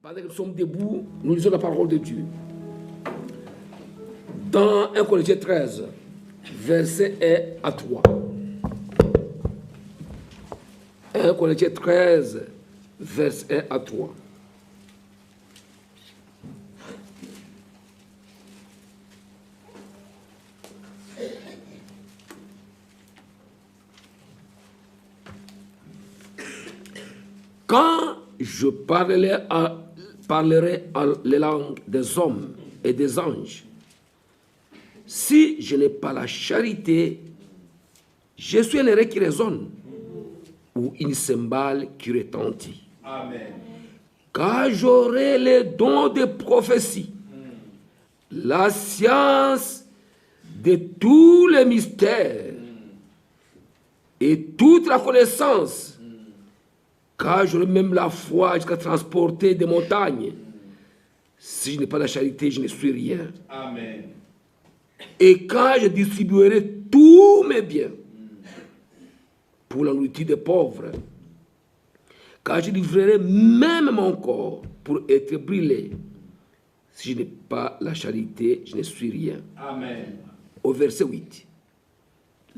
Pendant que nous sommes debout, nous lisons la parole de Dieu. Dans 1 Corinthiens 13, verset 1 à 3. 1 Corinthiens 13, verset 1 à 3. Quand je parlerai les langues des hommes et des anges, si je n'ai pas la charité, je suis un air qui résonne ou une cymbale qui retentit. Amen. Car j'aurai les dons de prophétie, la science de tous les mystères et toute la connaissance, car j'aurai même la foi jusqu'à transporter des montagnes. Si je n'ai pas la charité, je ne suis rien. Amen. Et quand je distribuerai tous mes biens pour la nourriture des pauvres, quand je livrerai même mon corps pour être brûlé, si je n'ai pas la charité, je ne suis rien. Amen. Au verset 8,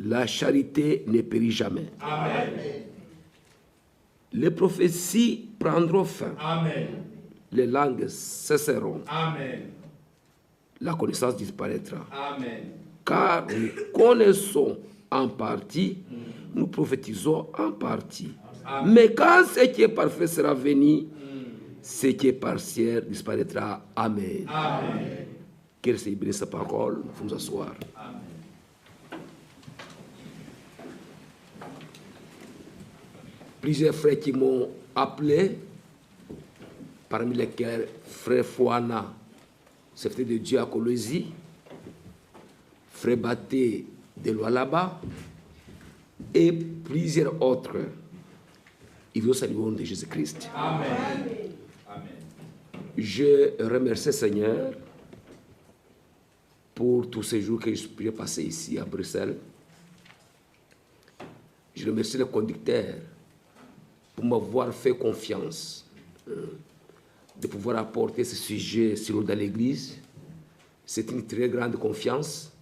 la charité ne périt jamais. Amen. Les prophéties prendront fin. Amen. Les langues cesseront. Amen. La connaissance disparaîtra. Amen. Car nous connaissons en partie, nous prophétisons en partie. Amen. Mais quand ce qui est parfait sera venu, ce qui est partiel disparaîtra. Amen. Amen. Qu'elle se bénisse sa parole. Nous nous asseoir. Amen. Plusieurs frères qui m'ont appelé, parmi lesquels frère Fouana, secrétaire de Dieu à Colosie, frère Baté de Lualaba, et plusieurs autres. Ils vous saluent au nom de Jésus-Christ. Amen. Amen. Je remercie le Seigneur pour tous ces jours que je suis passé ici à Bruxelles. Je remercie le conducteur pour m'avoir fait confiance de pouvoir apporter ce sujet sur dans l'Église. C'est une très grande confiance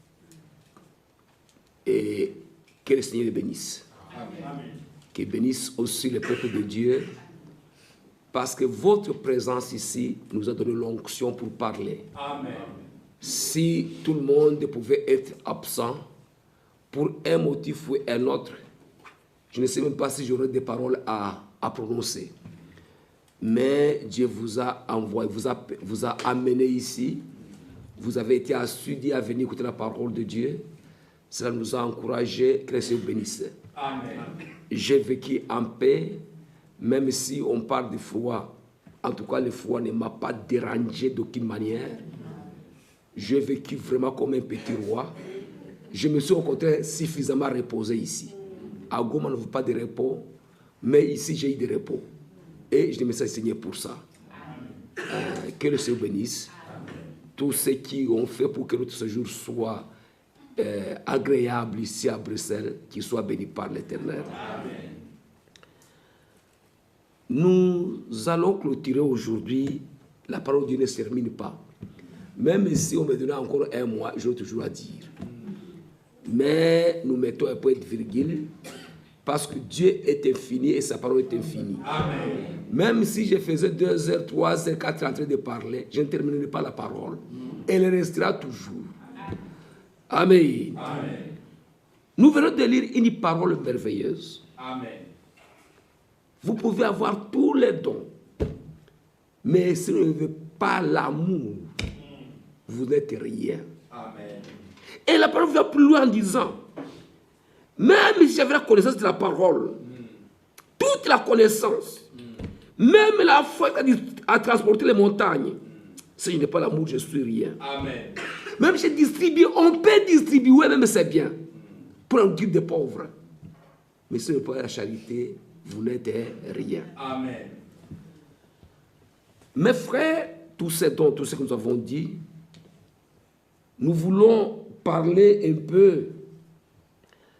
et que le Seigneur le bénisse. Amen. Qu'il bénisse aussi le peuple de Dieu parce que votre présence ici nous a donné l'onction pour parler. Amen. Si tout le monde pouvait être absent pour un motif ou un autre, je ne sais même pas si j'aurais des paroles à prononcer. Mais Dieu vous a envoyé, vous a amené ici. Vous avez été assidus à venir écouter la parole de Dieu. Cela nous a encouragés. Que le Seigneur vous bénisse. Amen. J'ai vécu en paix, même si on parle de foi. En tout cas, le foi ne m'a pas dérangé d'aucune manière. J'ai vécu vraiment comme un petit roi. Je me suis au contraire suffisamment reposé ici. À Goma, on ne veut pas de repos, mais ici, j'ai eu des repos. Et je remercie le Seigneur pour ça. Que le Seigneur bénisse. Tous ceux qui ont fait pour que notre séjour soit agréable ici à Bruxelles, qu'ils soient bénis par l'Éternel. Nous allons clôturer aujourd'hui. La parole de Dieu ne se termine pas. Même si on me donnait encore un mois, j'aurai toujours à dire. Mais nous mettons un point de virgule parce que Dieu est infini et sa parole est infinie. Amen. Même si je faisais 2 heures, 3 heures, 4 heures en train de parler, je ne terminerai pas la parole. Elle restera toujours. Amen. Amen. Nous venons de lire une parole merveilleuse. Amen. Vous pouvez avoir tous les dons, mais si vous n'avez pas l'amour, vous n'êtes rien. Amen. Et la parole va plus loin en disant, même si j'avais la connaissance de la parole, toute la connaissance, même la foi à transporter les montagnes, si je n'ai pas l'amour, je ne suis rien. Amen. Même si je distribue, on peut distribuer, même c'est bien, pour un type de pauvres. Mais si vous n'avez pas la charité, vous n'êtes rien. Amen. Mes frères, tous ces dons, tout ce que nous avons dit, nous voulons parler un peu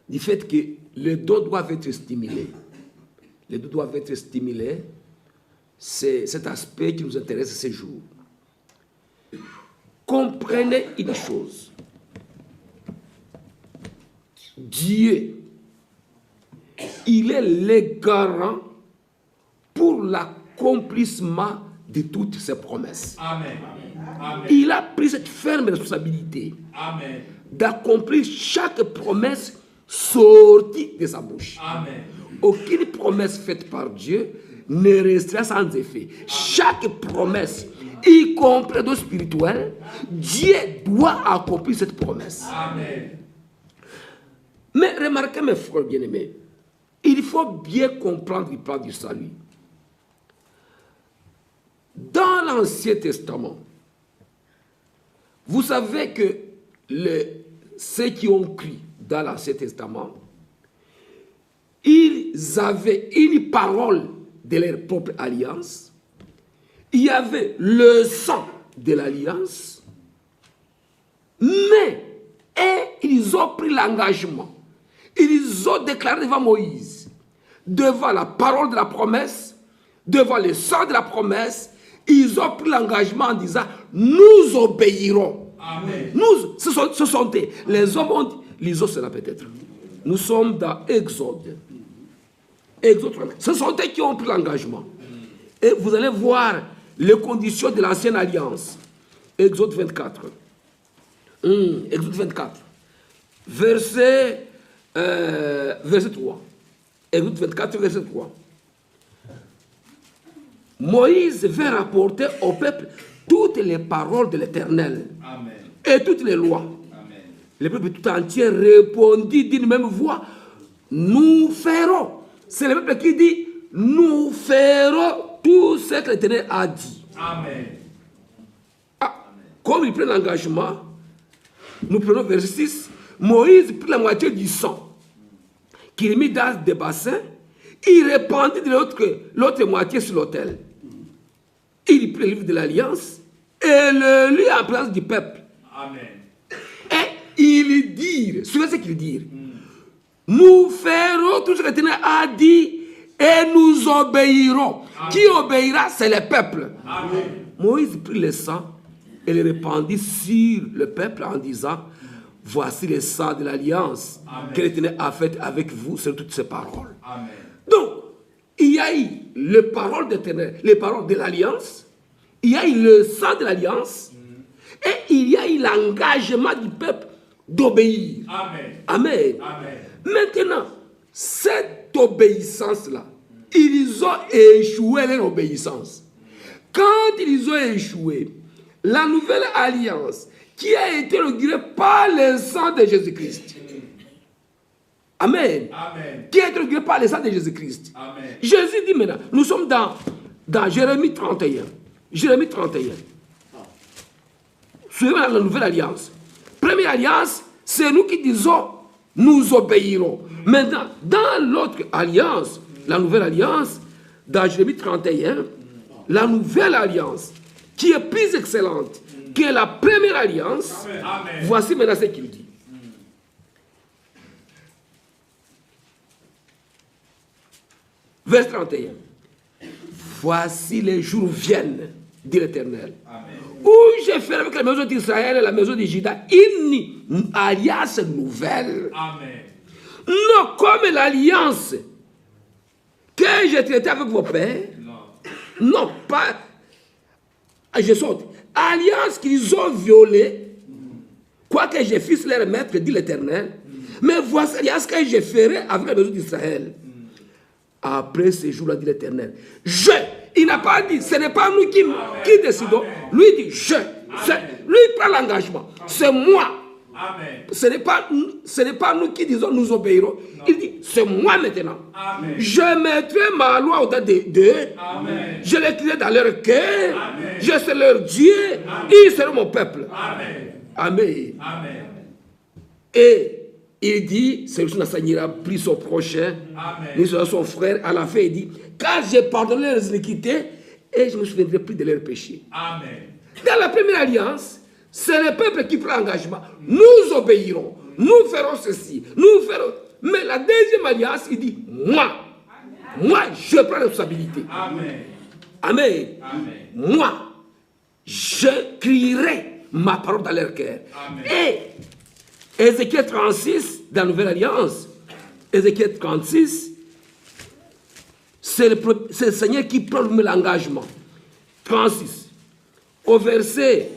du fait que les dons doivent être stimulés. Les dons doivent être stimulés c'est cet aspect qui nous intéresse ces jours. Comprenez une chose. Dieu, il est le garant pour l'accomplissement de toutes ses promesses. Amen. Amen. Il a pris cette ferme responsabilité Amen. d'accomplir chaque promesse sortie de sa bouche. Amen. Aucune promesse faite par Dieu ne restera sans effet. Chaque promesse, y compris dans le spirituel, Dieu doit accomplir cette promesse. Amen. Mais remarquez mes frères bien-aimés, il faut bien comprendre le plan du salut. Dans l'Ancien Testament, vous savez que ceux qui ont cru dans l'Ancien Testament, ils avaient une parole de leur propre alliance. Il y avait le sang de l'alliance, mais ils ont pris l'engagement. Ils ont déclaré devant Moïse, devant la parole de la promesse, devant le sang de la promesse, ils ont pris l'engagement en disant, nous obéirons. Amen. Nous, ce sont les hommes ont dit, les autres cela peut-être. Nous sommes dans Exode. Exode 30. Ce sont eux qui ont pris l'engagement. Et vous allez voir les conditions de l'ancienne alliance. Exode 24. Exode 24. Verset 3. Exode 24, verset 3. Moïse vint rapporter au peuple toutes les paroles de l'Éternel. Amen. Et toutes les lois. Amen. Le peuple tout entier répondit d'une même voix, nous ferons. C'est le peuple qui dit, nous ferons tout ce que l'Éternel a dit. Amen. Comme il prend l'engagement, nous prenons verset 6, Moïse prit la moitié du sang qu'il mit dans des bassins, il répandit de l'autre moitié sur l'autel. Il prit le livre de l'Alliance et le lit en place du peuple. Amen. Et ils dirent, suivez ce qu'ils dirent, nous ferons tout ce que l'Éternel a dit et nous obéirons. Amen. Qui obéira, c'est le peuple. Amen. Moïse prit le sang et le répandit sur le peuple en disant, voici le sang de l'alliance que l'Éternel a fait avec vous sur toutes ces paroles. Amen. Donc, il y a eu les paroles d'Éternel, les paroles de l'alliance, il y a eu le sang de l'alliance, et il y a eu l'engagement du peuple d'obéir. Amen. Amen. Amen. Maintenant, cette obéissance-là, ils ont échoué leur obéissance. Quand ils ont échoué, la nouvelle alliance qui a été inaugurée par le sang de Jésus-Christ. Amen. Amen. Qui est inaugurée par le sang de Jésus-Christ. Amen. Jésus dit maintenant, nous sommes dans Jérémie 31. Jérémie 31. Suivez la nouvelle alliance. Première alliance, c'est nous qui disons, nous obéirons. Maintenant, dans l'autre alliance, la nouvelle alliance, dans Jérémie 31, la nouvelle alliance, qui est plus excellente que la première alliance, Amen. voici maintenant ce qu'il dit. Verset 31. Voici les jours viennent, dit l'Éternel, où je ferai avec la maison d'Israël et la maison de Juda une alliance nouvelle. Amen. Non comme l'alliance que j'ai traitée avec vos pères. Non. Non, pas. Je saute. Alliance qu'ils ont violée, quoique je fisse leur maître, dit l'Éternel. Mais voici l'alliance que je ferai avec la maison d'Israël. Après ces jours-là, dit l'Éternel. Il n'a pas dit, ce n'est pas nous qui décidons. Lui dit, lui prend l'engagement. C'est moi. Amen. Ce n'est pas nous qui disons, nous obéirons. Non. Il dit, c'est moi maintenant. Amen. Je mettrai ma loi au-dedans d'eux. Amen. Je l'écrirai dans leur cœur. Amen. Je serai leur Dieu. Amen. Ils seront mon peuple. Amen. Amen. Amen. Et il dit, celui qui n'enseignera plus son prochain, ni son frère. À la fin, il dit, car j'ai pardonné leurs iniquités et je ne me souviendrai plus de leurs péchés. Amen. Dans la première alliance, c'est le peuple qui prend l'engagement. Nous obéirons. Nous ferons ceci. Nous ferons. Mais la deuxième alliance, il dit, moi, je prends la responsabilité. Amen. Amen. Moi, je crierai ma parole dans leur cœur. Et Ézéchiel 36, dans la Nouvelle Alliance, Ézéchiel 36, c'est le Seigneur qui prend l'engagement. 36. Au verset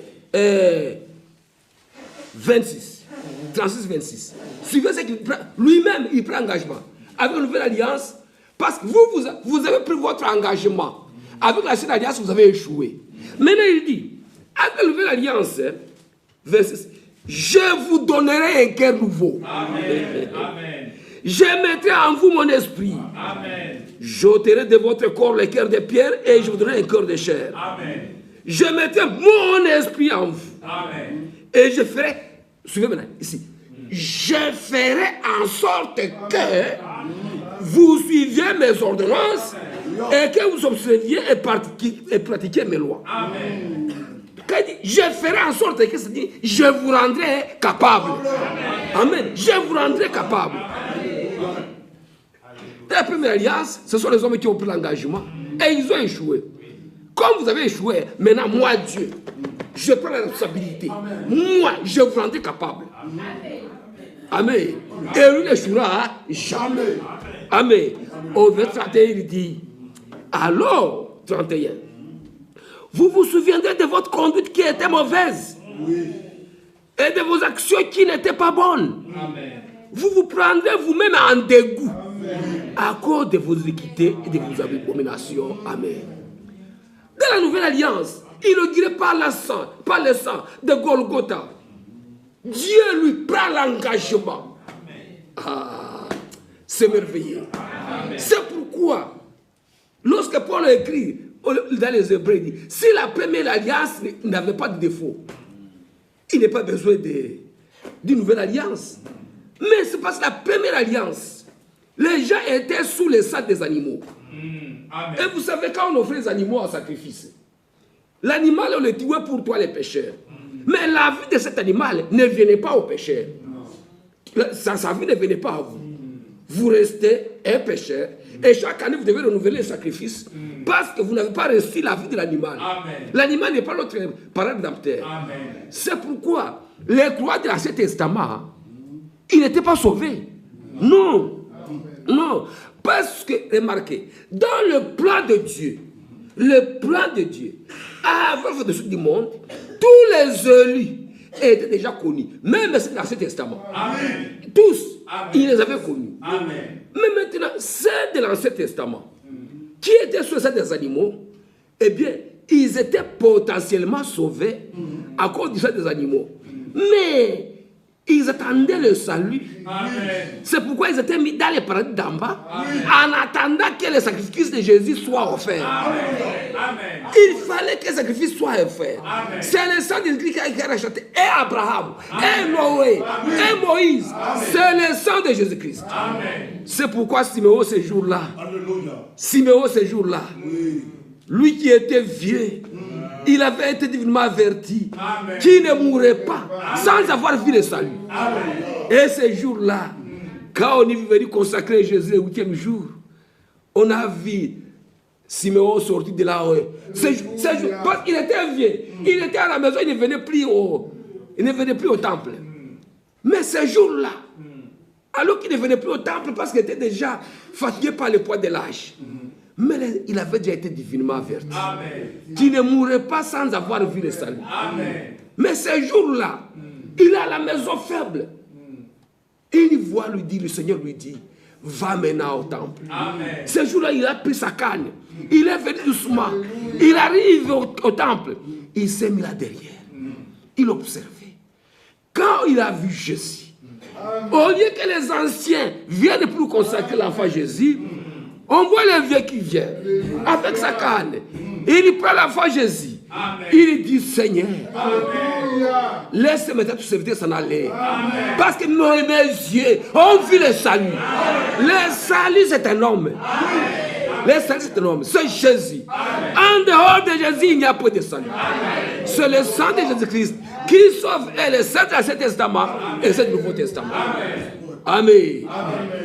26. 36, 26. Suivez ce qu'il prend. Lui-même, il prend engagement. Avec la Nouvelle Alliance, parce que vous avez pris votre engagement. Avec l'Ancienne Alliance, vous avez échoué. Maintenant, il dit, avec la Nouvelle Alliance, verset 6, je vous donnerai un cœur nouveau. Amen. Amen. Je mettrai en vous mon esprit. Amen. J'ôterai de votre corps le cœur de pierre et je vous donnerai un cœur de chair. Amen. Je mettrai mon esprit en vous. Amen. Et je ferai, suivez maintenant, ici, je ferai en sorte que vous suiviez mes ordonnances et que vous observiez et pratiquiez mes lois. Amen. Quand il dit, je ferai en sorte que ça dit, je vous rendrai capable. Amen. Je vous rendrai capable. La première alliance, ce sont les hommes qui ont pris l'engagement et ils ont échoué. Comme vous avez échoué, maintenant moi Dieu, je prends la responsabilité. Moi, je vous rendrai capable. Amen. Et lui n'échouera jamais. Amen. Au verset 31, il dit, alors, 31, vous vous souviendrez de votre conduite qui était mauvaise et de vos actions qui n'étaient pas bonnes. Amen. Vous vous prendrez vous-même en dégoût à cause de vos équités et de vos abominations. Amen. Dans la Nouvelle Alliance, inaugurée par le sang de Golgotha, Dieu lui prend l'engagement. Ah, c'est merveilleux. C'est pourquoi, lorsque Paul a écrit dans les Hébreux, il dit, si la première alliance n'avait pas de défaut, il n'est pas besoin d'une nouvelle alliance. Mais c'est parce que la première alliance, les gens étaient sous le sang des animaux. Amen. Et vous savez, quand on offrait les animaux en sacrifice, l'animal, on le tuait pour toi les pécheurs. Mais la vie de cet animal ne venait pas aux pécheurs. Sa vie ne venait pas à vous. Vous restez un pécheur et chaque année vous devez renouveler le sacrifice parce que vous n'avez pas reçu la vie de l'animal. L'animal n'est pas notre parent rédempteur. C'est pourquoi les croyants de l'Ancien Testament, ils n'étaient pas sauvés. Non. Non. Parce que, remarquez, dans le plan de Dieu, avant la fin du monde, tous les élus étaient déjà connus. Même dans l'Ancien Testament. Amen. Tous, Amen. ils les avaient connus. Amen. Mais maintenant, ceux de l'Ancien Testament, qui étaient sur des animaux, eh bien, ils étaient potentiellement sauvés à cause du sang des animaux. Mais ils attendaient le salut. Amen. C'est pourquoi ils étaient mis dans les paradis d'en bas, en attendant que le sacrifice de Jésus soit offert. Amen. Il fallait que le sacrifice soit offert. Amen. C'est le sang de Jésus qui a racheté et Abraham, et Noé, et Moïse. C'est le sang de Jésus-Christ. C'est pourquoi Siméon ce jour-là, lui qui était vieux, il avait été divinement averti qu'il ne mourrait pas sans avoir vu le salut. Et ce jour-là, quand on est venu consacrer Jésus le 8e jour, on a vu Siméon sorti de là. Parce qu'il était vieux, il était à la maison, il ne venait plus au temple. Mais ce jour-là, alors qu'il ne venait plus au temple parce qu'il était déjà fatigué par le poids de l'âge, mais il avait déjà été divinement averti. Qu'il ne mourrait pas sans avoir vu le salut. Mais ce jour-là, il est à la maison faible. Et il voit, le Seigneur lui dit, va maintenant au temple. Ce jour-là, il a pris sa canne. Il est venu doucement. Il arrive au temple. Il s'est mis là derrière. Il observait. Quand il a vu Jésus, au lieu que les anciens viennent pour consacrer l'enfant Jésus, on voit le vieux qui vient avec sa canne. Il prend l'enfant Jésus. Il dit, Seigneur, laisse maintenant tout serviteur s'en aller. Parce que mes yeux ont vu le salut. Le salut, c'est un homme. Le salut, c'est un homme. C'est Jésus. En dehors de Jésus, il n'y a pas de salut. C'est le sang de Jésus-Christ qui sauve et le sang de l'Ancien Testament et le Nouveau Testament. Amen.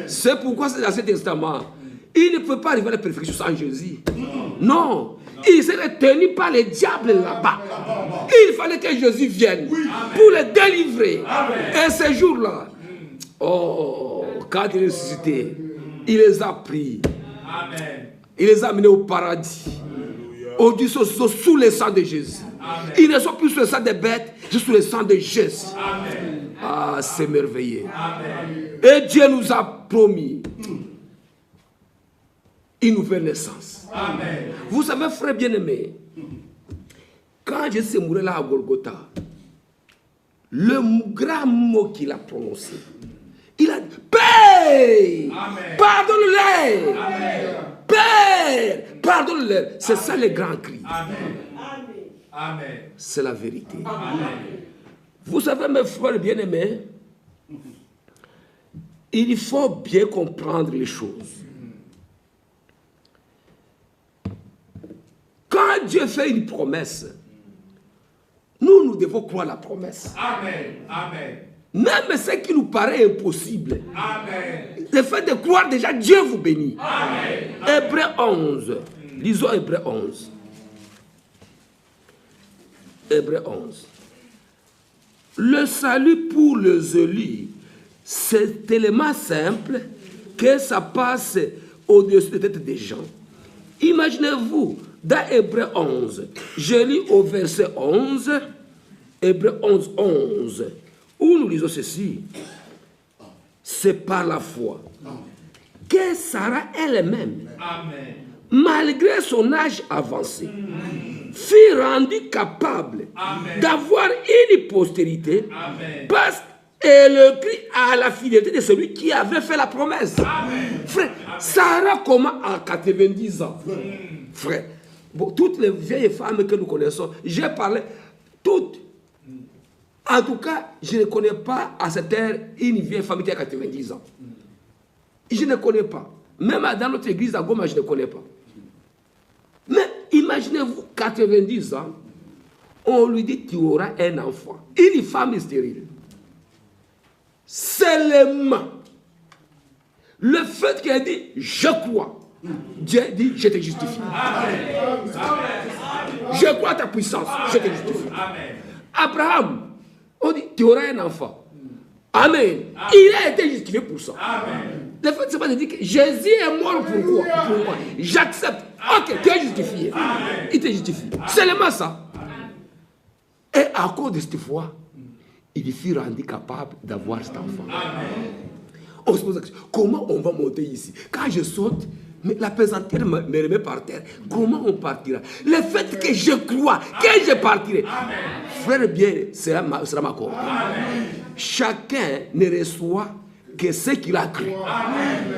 C'est pourquoi c'est l'Ancien Testament. Il ne peut pas arriver à la perfection sans Jésus. Non. Il serait tenu par les diables là-bas. Il fallait que Jésus vienne pour les délivrer. Et ces jours-là, quand il est ressuscité, il les a pris. Il les a amenés au paradis. Aujourd'hui, sous le sang de Jésus. Ils ne sont plus sous le sang des bêtes, mais sous le sang de Jésus. Ah, c'est merveilleux. Et Dieu nous a promis une nouvelle naissance. Amen. Vous savez, frère bien-aimé, quand Jésus s'est mouru là à Golgotha, le grand mot qu'il a prononcé, il a dit, Père, pardonne-les. Père, pardonne-les. C'est ça le grand cri. C'est la vérité. Amen. Vous savez, mes frères bien-aimés, il faut bien comprendre les choses. Quand Dieu fait une promesse, nous devons croire la promesse. Amen. Amen. Même ce qui nous paraît impossible. Amen. Le fait de croire déjà, Dieu vous bénit. Amen. Hébreux 11. Lisons Hébreux 11. Hébreux 11. Le salut pour les élus, c'est tellement simple que ça passe au-dessus de la tête des gens. Imaginez-vous, dans Hébreux 11, je lis au verset 11, Hébreux 11, 11, où nous lisons ceci. C'est par la foi que Sarah elle-même, malgré son âge avancé, fut rendue capable d'avoir une postérité parce qu'elle crie à la fidélité de celui qui avait fait la promesse. Frère, Sarah comment à 90 ans? Frère, bon, toutes les vieilles femmes que nous connaissons, j'ai parlé, toutes. En tout cas, je ne connais pas à cette heure une vieille femme qui a 90 ans. Je ne connais pas. Même dans notre église à Goma, je ne connais pas. Mais imaginez-vous, 90 ans, on lui dit tu auras un enfant. Une femme stérile. Seulement, le fait qu'elle dit je crois, Dieu dit je te justifie. Amen. Je crois à ta puissance, je te justifie. Abraham, on dit tu auras un enfant. Amen. Il a été justifié pour ça. Le fait, c'est pas de dire que Jésus est mort pour quoi? Pour moi. J'accepte. Ok, tu es justifié. Il te justifie. Seulement ça. Et à cause de cette foi, il fut rendu capable d'avoir cet enfant. On se pose la question, comment on va monter ici? Quand je saute, mais la pesanteur me remet par terre. Comment on partira? Le fait que je crois que je partirai. Frère bien, sera ma corde. Chacun ne reçoit que ce qu'il a cru.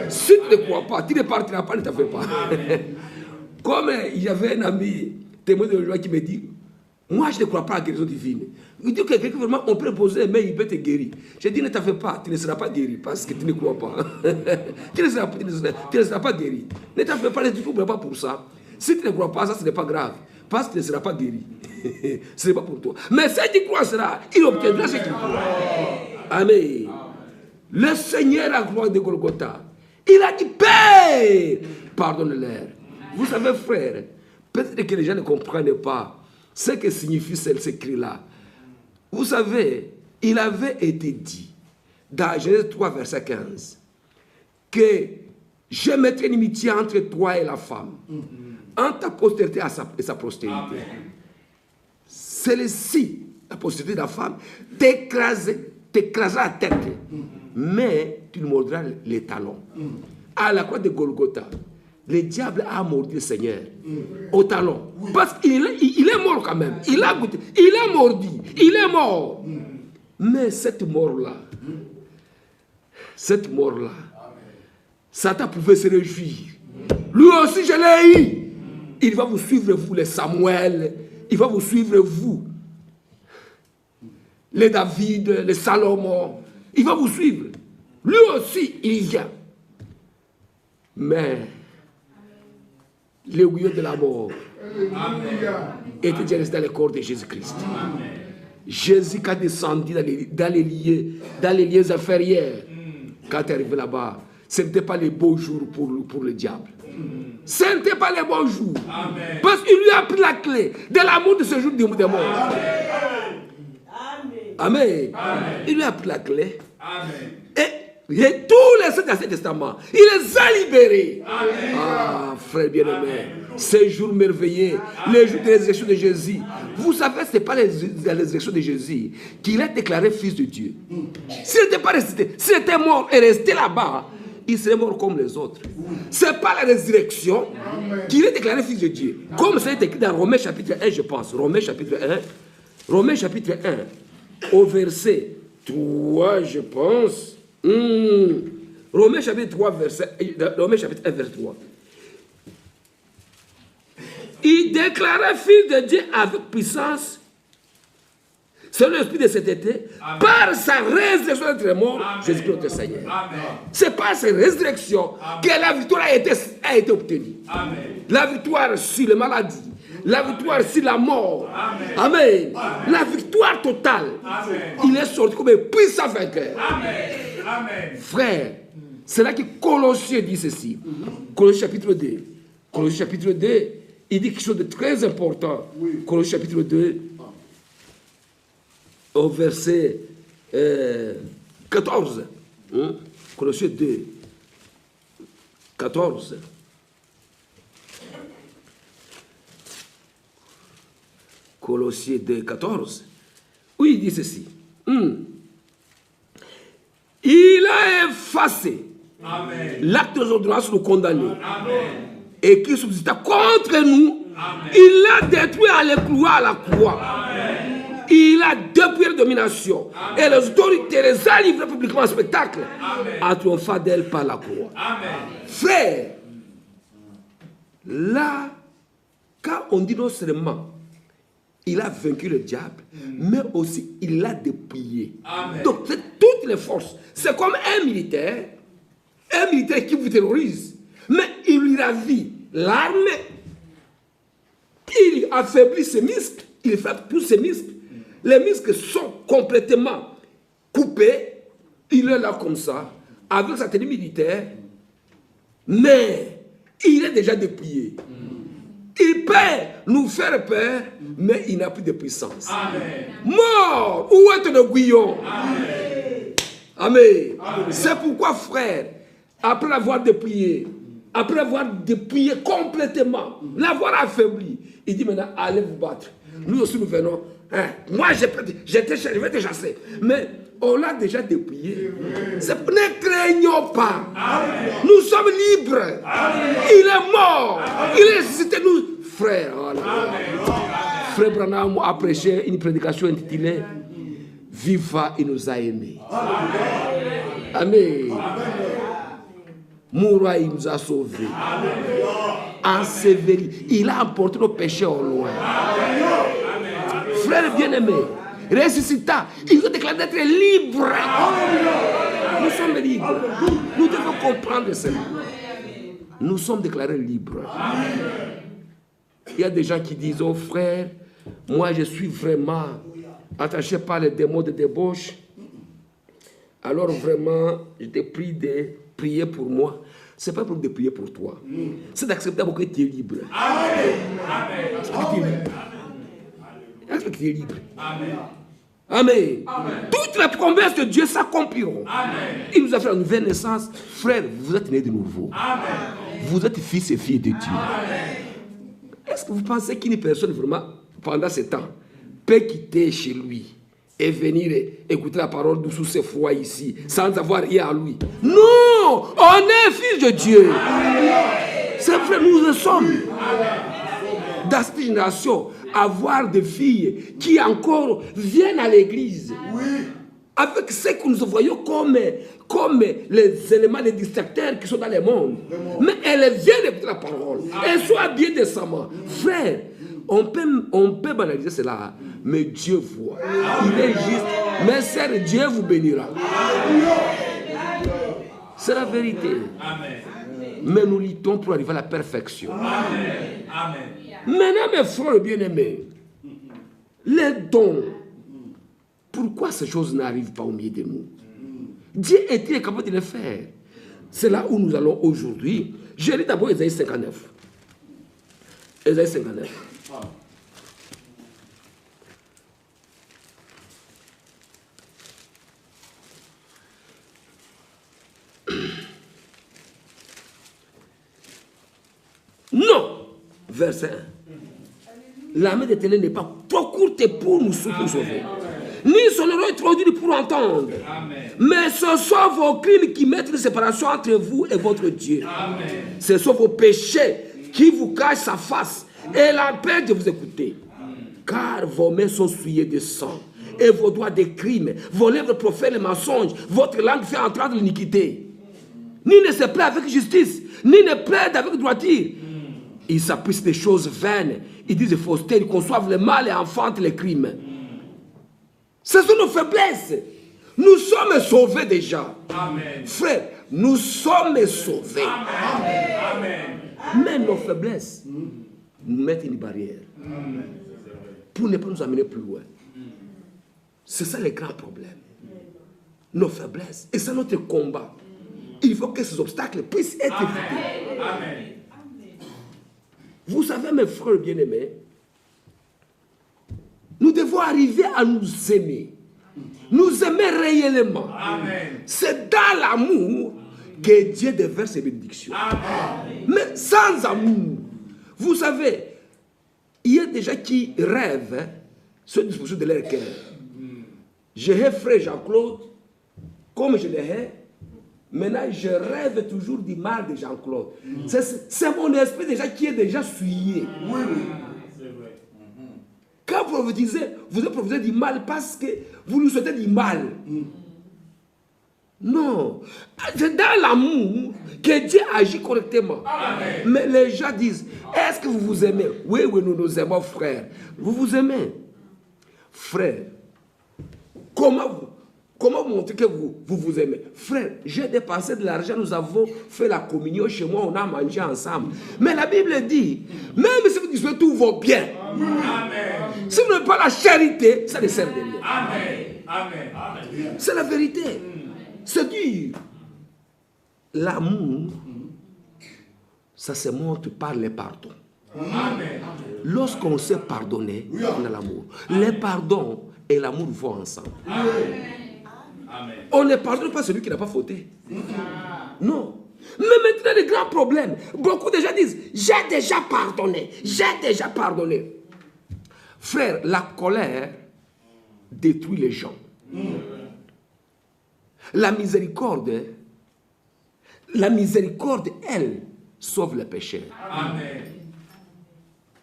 Si tu ne crois pas, tu ne partiras pas, ne t'en fais pas. Comme il y avait un ami, témoin de joie, qui me dit, moi je ne crois pas à la guérison divine. Il dit que quelqu'un vraiment, on peut poser, mais il peut te guérir. Je dis, ne t'en fais pas, tu ne seras pas guéri parce que tu ne crois pas. tu ne seras pas guéri. Ne t'en fais pas, ne te trouve pas pour ça. Si tu ne crois pas, ça ce n'est pas grave. Parce que tu ne seras pas guéri. Ce n'est pas pour toi. Mais si tu crois cela, il obtiendra ce qu'il croit. Amen. Le Seigneur à gloire de Golgotha, il a dit, Père, pardonne-leur. Vous savez, frère, peut-être que les gens ne comprennent pas ce que signifie ce cri-là. Vous savez, il avait été dit dans Genèse 3, verset 15, que je mettrai une amitié entre toi et la femme, entre ta postérité et sa postérité. Celle-ci, la postérité de la femme, t'écrasera la tête, mais tu lui mordras les talons. À la croix de Golgotha, le diable a mordu le Seigneur au talon. Parce qu'il est mort quand même. Il a goûté. Il est mordu. Il est mort. Mais cette mort-là, Satan pouvait se réjouir. Lui aussi, je l'ai eu. Il va vous suivre, vous, les Samuel. Il va vous suivre, vous. Les David, les Salomon. Il va vous suivre. Lui aussi, il vient. Mais l'aiguillon de la mort était déjà resté dans le corps de Jésus-Christ. Jésus qui a descendu dans les lieux inférieurs. Quand tu es arrivé là-bas, ce n'était pas les beaux jours pour le diable. Ce n'était pas les bons jours. Amen. Parce qu'il lui a pris la clé de l'amour de ce jour des morts. Amen. Il lui a pris la clé. Et tous les saints d'Ancien Testament, il les a libérés. Ah, frère bien-aimé, ces jours merveilleux, les jours de résurrection de Jésus. Vous savez, ce n'est pas les résurrection de Jésus qu'il a déclaré fils de Dieu. S'il n'était pas resté, s'il était mort et resté là-bas, il serait mort comme les autres. Ce n'est pas la résurrection qu'il est déclaré fils de Dieu. Comme c'est écrit dans Romains chapitre 1, je pense. Romains chapitre 1, au verset 3, je pense. Romains chapitre 1, verset 3. Il déclarait fils de Dieu avec puissance, selon l'esprit de cet été, par sa résurrection d'entre les morts, Jésus-Christ notre Seigneur. C'est par sa résurrection que la victoire a été obtenue. Amen. La victoire sur les maladies, la victoire sur la mort. Amen. La victoire totale. Amen. Il est sorti comme un puissant vainqueur. Amen. Frère, c'est là que Colossiens dit ceci. Colossiens chapitre 2. Colossiens chapitre 2, il dit quelque chose de très important. Colossiens chapitre 2, au verset 14. Colossiens 2, 14. Colossiens 2, 14. Oui, il dit ceci. Il a effacé l'acte de l'ordonnance nous condamner et qui subsista contre nous. Amen. Il a détruit à l'écloi à la croix. Amen. Il a dépouillé la domination. Amen. Et les autorités les a livrées publiquement en spectacle. A triomphé d'elle par la croix. Amen. Frère, là, quand on dit non seulement il a vaincu le diable, mais aussi il l'a dépouillé. Amen. Donc, c'est toutes les forces. C'est comme un militaire qui vous terrorise, mais il lui ravit l'arme, il affaiblit ses muscles, il frappe tous ses muscles. Les muscles sont complètement coupés, il est là comme ça, avec sa tenue militaire, mais il est déjà dépouillé. Il peut nous faire peur, mais il n'a plus de puissance. Amen. Mort, où est le guillon? Amen. Amen. Amen. C'est pourquoi, frère, après l'avoir dépouillé complètement, l'avoir affaibli, il dit maintenant, allez vous battre. Nous aussi, nous venons. Moi, je vais te chasser. Mais on l'a déjà dépouillé. Ne craignons pas. Amen. Nous sommes libres. Amen. Il est mort. Amen. Il est ressuscité. Nous, frères. Frère Branham a prêché une prédication intitulée Viva, il nous a aimés. Amen. Amen. Mourant, il nous a sauvés. Enseveli. Il a emporté nos péchés au loin. Amen. Frère bien-aimé, ressuscita, il nous a déclaré d'être libres. Nous sommes libres. Nous devons comprendre cela. Nous sommes déclarés libres. Il y a des gens qui disent, oh frère, moi je suis vraiment attaché par les démons de débauche. Alors vraiment, je te prie de prier pour moi. Ce n'est pas pour de prier pour toi. C'est d'accepter que tu es libre. Amen. Amen. Tu es libre. Amen. Amen. Amen. Toutes les promesses de Dieu s'accompliront. Amen. Il nous a fait une nouvelle naissance. Frère, vous êtes nés de nouveau. Amen. Vous êtes fils et filles de Dieu. Amen. Est-ce que vous pensez qu'une personne vraiment, pendant ce temps, peut quitter chez lui et venir écouter la parole sous ses foi ici, sans avoir rien à lui? Non! On est fils de Dieu. C'est vrai, nous le sommes. Dans cette génération, avoir des filles qui encore viennent à l'église, avec ce que nous voyons comme les éléments, les distracteurs qui sont dans le monde. Mais elles viennent écouter la parole. Elles sont habillées décemment. Frère, on peut banaliser cela, mais Dieu voit. Il est juste. Mais sœur, Dieu vous bénira. C'est la vérité. Mais nous luttons pour arriver à la perfection. Maintenant, mes frères bien-aimés, les dons, pourquoi ces choses n'arrivent pas au milieu de nous? Dieu est capable de les faire. C'est là où nous allons aujourd'hui. Je lis d'abord Ésaïe 59. Ésaïe 59. Non, verset 1. La main de l'Éternel n'est pas trop courte pour nous sauver, ni son oreille trop dure pour entendre. Amen. Mais ce sont vos crimes qui mettent une séparation entre vous et votre Dieu. Amen. Ce sont vos péchés qui vous cachent sa face et l'empêchent de vous écouter. Car vos mains sont souillées de sang et vos doigts des crimes. Vos lèvres profèrent les mensonges. Votre langue fait entendre l'iniquité. Ni ne se plaît avec justice, ni ne plaide avec droiture. Ils s'appuient sur des choses vaines. Ils disent des faussetés, ils conçoivent le mal et enfantent les crimes. Ce sont nos faiblesses. Nous sommes sauvés déjà. Amen. Frère, nous sommes sauvés. Amen. Amen. Mais nos faiblesses nous mettent une barrière pour ne pas nous amener plus loin. C'est ça le grand problème. Nos faiblesses. Et c'est notre combat. Il faut que ces obstacles puissent être évités. Amen. Vous savez, mes frères bien-aimés, nous devons arriver à nous aimer. Nous aimer réellement. Amen. C'est dans l'amour que Dieu déverse ses bénédictions. Amen. Mais sans amour, vous savez, il y a des gens qui rêvent sur la disposition de leur cœur. Je hais frère Jean-Claude comme je le hais. Maintenant, je rêve toujours du mal de Jean-Claude. C'est mon esprit déjà qui est déjà souillé. Oui, oui. C'est vrai. Quand vous prophétisez, vous êtes prophétisé du mal parce que vous nous souhaitez du mal. Non. C'est dans l'amour que Dieu agit correctement. Amen. Mais les gens disent, est-ce que vous vous aimez? Oui, oui, nous nous aimons, frère. Vous vous aimez? Frère, comment vous montrez que vous aimez? Frère, j'ai dépensé de l'argent, nous avons fait la communion chez moi, on a mangé ensemble. Mais la Bible dit, même si vous dites tout va bien, Amen. si vous n'avez pas la charité, ça ne sert de rien. Amen. Amen. Amen. C'est la vérité. C'est dur. L'amour, ça se montre par les pardons. Amen. Lorsqu'on sait pardonner, on a l'amour. Les pardons et l'amour vont ensemble. Amen. On ne pardonne pas celui qui n'a pas fauté. Non. Mais maintenant, le grand problème, beaucoup de gens disent, j'ai déjà pardonné, j'ai déjà pardonné. Frère, la colère détruit les gens. La miséricorde, elle, sauve les pécheurs. Amen.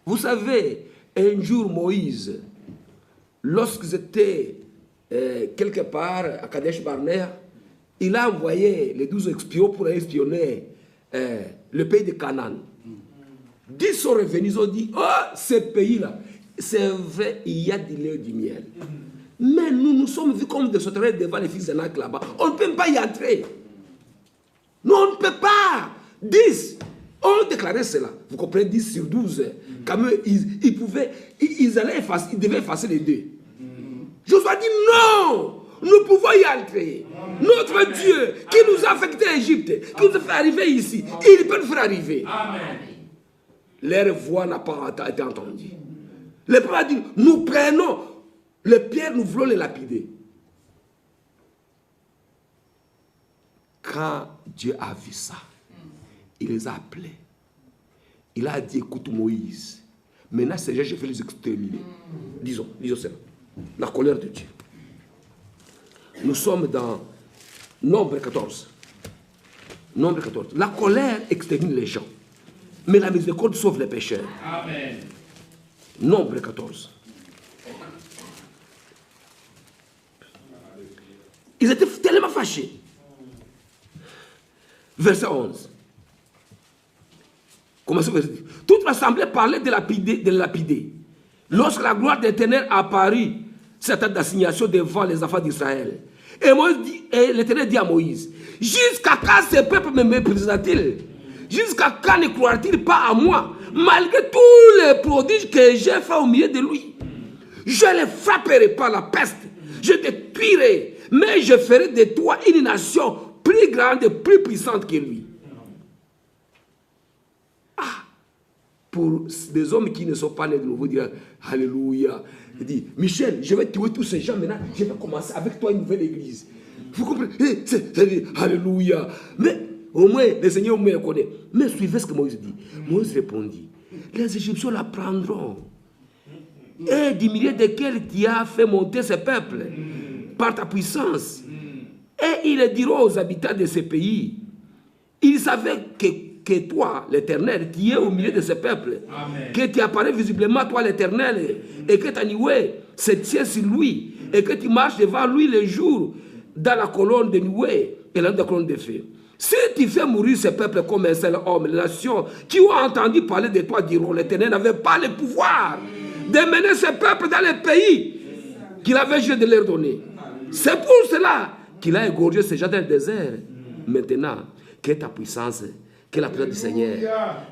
Vous savez, un jour, Moïse, lorsqu'ils étaient quelque part à Kadesh Barnea, il a envoyé les 12 espions pour espionner le pays de Canaan. 10 sont revenus, ils ont dit, oh, ce pays-là, c'est vrai, il y a du lait et du miel. Mais nous sommes vus comme des sauterelles devant les fils d'Anak là-bas. On ne peut pas y entrer. Non, on ne peut pas. 10 ont déclaré cela. Vous comprenez, 10 sur 12. Quand même, ils devaient effacer les deux. Josué a dit non, nous pouvons y entrer. Notre Dieu qui nous a affectés à l'Égypte, qui nous a fait arriver ici, il peut nous faire arriver. Amen. Leur voix n'a pas été entendue. Le peuple a dit, nous prenons les pierres, nous voulons les lapider. Quand Dieu a vu ça, il les a appelés. Il a dit, écoute Moïse, maintenant ces gens, je vais les exterminer. Disons cela. La colère de Dieu. Nous sommes dans Nombre 14. Nombre 14. La colère extermine les gens, mais la miséricorde sauve les pécheurs. Amen. Nombre 14. Ils étaient tellement fâchés. Verset 11. Commencez verset 10. Toute l'assemblée parlait de lapider. Lorsque la gloire de l'Éternel apparut, cette assignation devant les enfants d'Israël. Et l'Éternel dit à Moïse, jusqu'à quand ce peuple me méprisera-t-il? Jusqu'à quand ne croira-t-il pas à moi, malgré tous les prodiges que j'ai fait au milieu de lui? Je les frapperai par la peste, je te tuerai, mais je ferai de toi une nation plus plus grande, plus puissante que lui. Ah, pour des hommes qui ne sont pas nés de nouveau, dire Alléluia. Il dit, Michel, je vais tuer tous ces gens maintenant, je vais commencer avec toi une nouvelle église. Vous comprenez? Alléluia. Mais au moins, le Seigneur me connaît. Mais suivez ce que Moïse dit. Moïse répondit, les Égyptiens la prendront. Et du milieu desquels tu as fait monter ce peuple par ta puissance. Et ils diront aux habitants de ce pays, ils savaient que toi, l'Éternel, qui es au milieu de ce peuple, que tu apparais visiblement, toi, l'Éternel, et que ta nuée se tient sur lui, et que tu marches devant lui le jour dans la colonne de nuée et dans la colonne de feu. Si tu fais mourir ce peuple comme un seul homme, les nations qui ont entendu parler de toi diront, l'Éternel n'avait pas le pouvoir de mener ce peuple dans le pays qu'il avait juré de leur donner. C'est pour cela qu'il a égorgé ces gens dans le désert. Maintenant, que ta puissance, que la puissance du Seigneur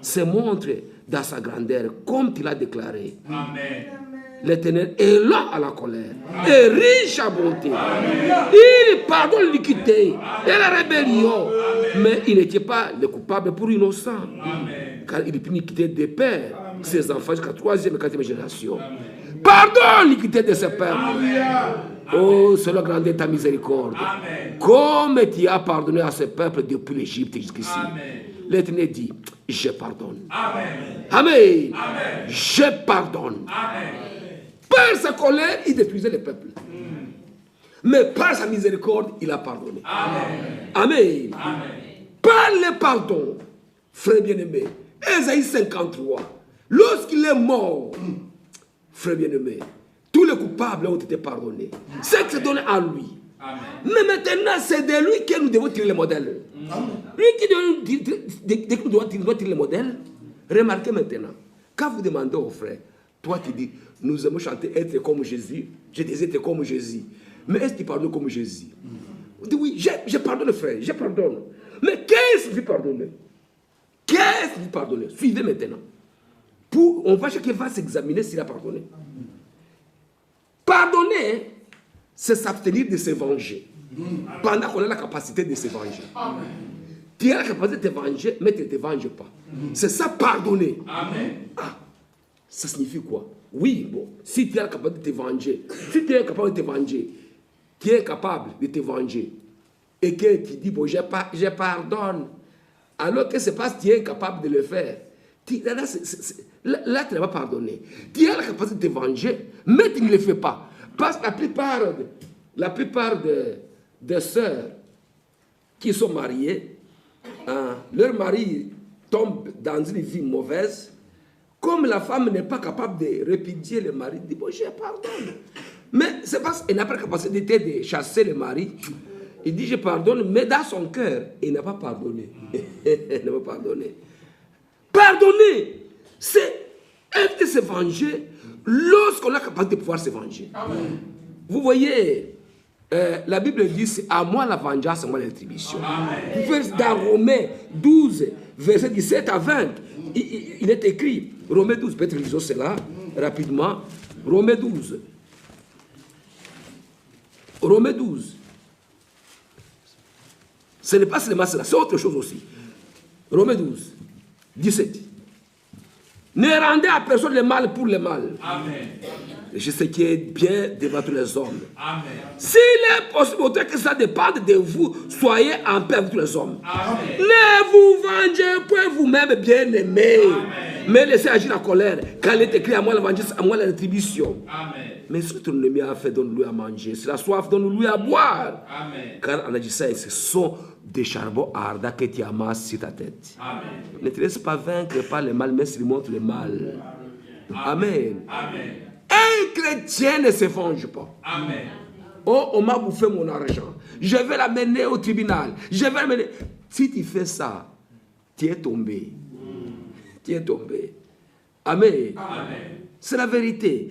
se montre dans sa grandeur, comme tu l'as déclaré. Amen. L'Éternel est lent à la colère et riche à bonté. Il pardonne l'iniquité et la rébellion. Mais il n'était pas le coupable pour innocent. Car il punit l'iniquité des pères, ses enfants jusqu'à 3e et 4e génération. Pardonne l'iniquité de ce peuple. Oh, c'est la grandeur de ta miséricorde. Comme tu as pardonné à ce peuple depuis l'Égypte jusqu'ici. L'Éternel dit, je pardonne. Amen. Amen. Je pardonne. Amen. Par sa colère, il détruisait le peuple. Mais par sa miséricorde, il a pardonné. Amen. Amen. Amen. Par le pardon, frère bien-aimé, Ésaïe 53, lorsqu'il est mort, frère bien-aimé, tous les coupables ont été pardonnés. C'est que c'est donné à lui. Amen. Mais maintenant, c'est de lui que nous devons tirer le modèle. Lui qui doit tirer le modèle. Remarquez maintenant, quand vous demandez aux frères, toi tu dis, nous aimons chanter être comme Jésus, je désire être comme Jésus. Mais est-ce que tu pardonnes comme Jésus? Vous dites oui, je pardonne frère, je pardonne. Mais qu'est-ce que vous pardonnez? Qu'est-ce que vous pardonnez? Suivez maintenant. On va chacun va s'examiner s'il a pardonné. Pardonner, c'est s'abstenir de se venger. Pendant qu'on a la capacité de se venger. Tu as la capacité de te venger, mais tu ne te venges pas. C'est ça, pardonner. Amen. Ah, ça signifie quoi? Oui, bon, si tu es capable de te venger, si tu es capable de te venger, tu es capable de te venger, et que tu dis, bon, je pardonne, alors que c'est parce que tu es incapable de le faire, là, tu n'as pas pardonné. Tu as la capacité de te venger, mais tu ne le fais pas. Parce que la plupart des sœurs qui sont mariées, leur mari tombe dans une vie mauvaise. Comme la femme n'est pas capable de répudier le mari, dit bon, je pardonne. Mais c'est parce qu'elle n'a pas la capacité de chasser le mari. Il dit je pardonne, mais dans son cœur, il n'a pas pardonné. Il n'a pas pardonné. Pardonner, c'est être se venger lorsqu'on a la capacité de pouvoir se venger. Amen. Vous voyez, la Bible dit c'est à moi la vengeance, à moi la rétribution. Dans Romains 12, verset 17 à 20, il est écrit, Romains 12, peut-être lisons cela rapidement. Romains 12. Romains 12. Ce n'est pas seulement cela, c'est autre chose aussi. Romains 12, 17. Ne rendez à personne le mal pour le mal. Amen. Je sais qui est bien devant tous les hommes. Amen. S'il est possible que ça dépende de vous, soyez en paix avec tous les hommes. Amen. Ne vous vengez point vous-même, bien-aimés. Mais laissez agir la colère, car il est écrit à moi la vengeance, à moi la rétribution. Amen. Mais si ton ennemi a fait, donne-lui à manger. Si la soif, donne-lui à boire. Amen. Car en agissant, ce sont des charbons ardents que tu amasses sur ta tête. Amen. Ne te laisse pas vaincre par le mal, mais s'il montre le mal. Amen. Amen. Un chrétien ne se venge pas. Amen. Oh, on m'a bouffé mon argent. Je vais l'amener au tribunal. Je vais l'amener. Si tu fais ça, tu es tombé. Tu es tombé. Amen. Amen. C'est la vérité.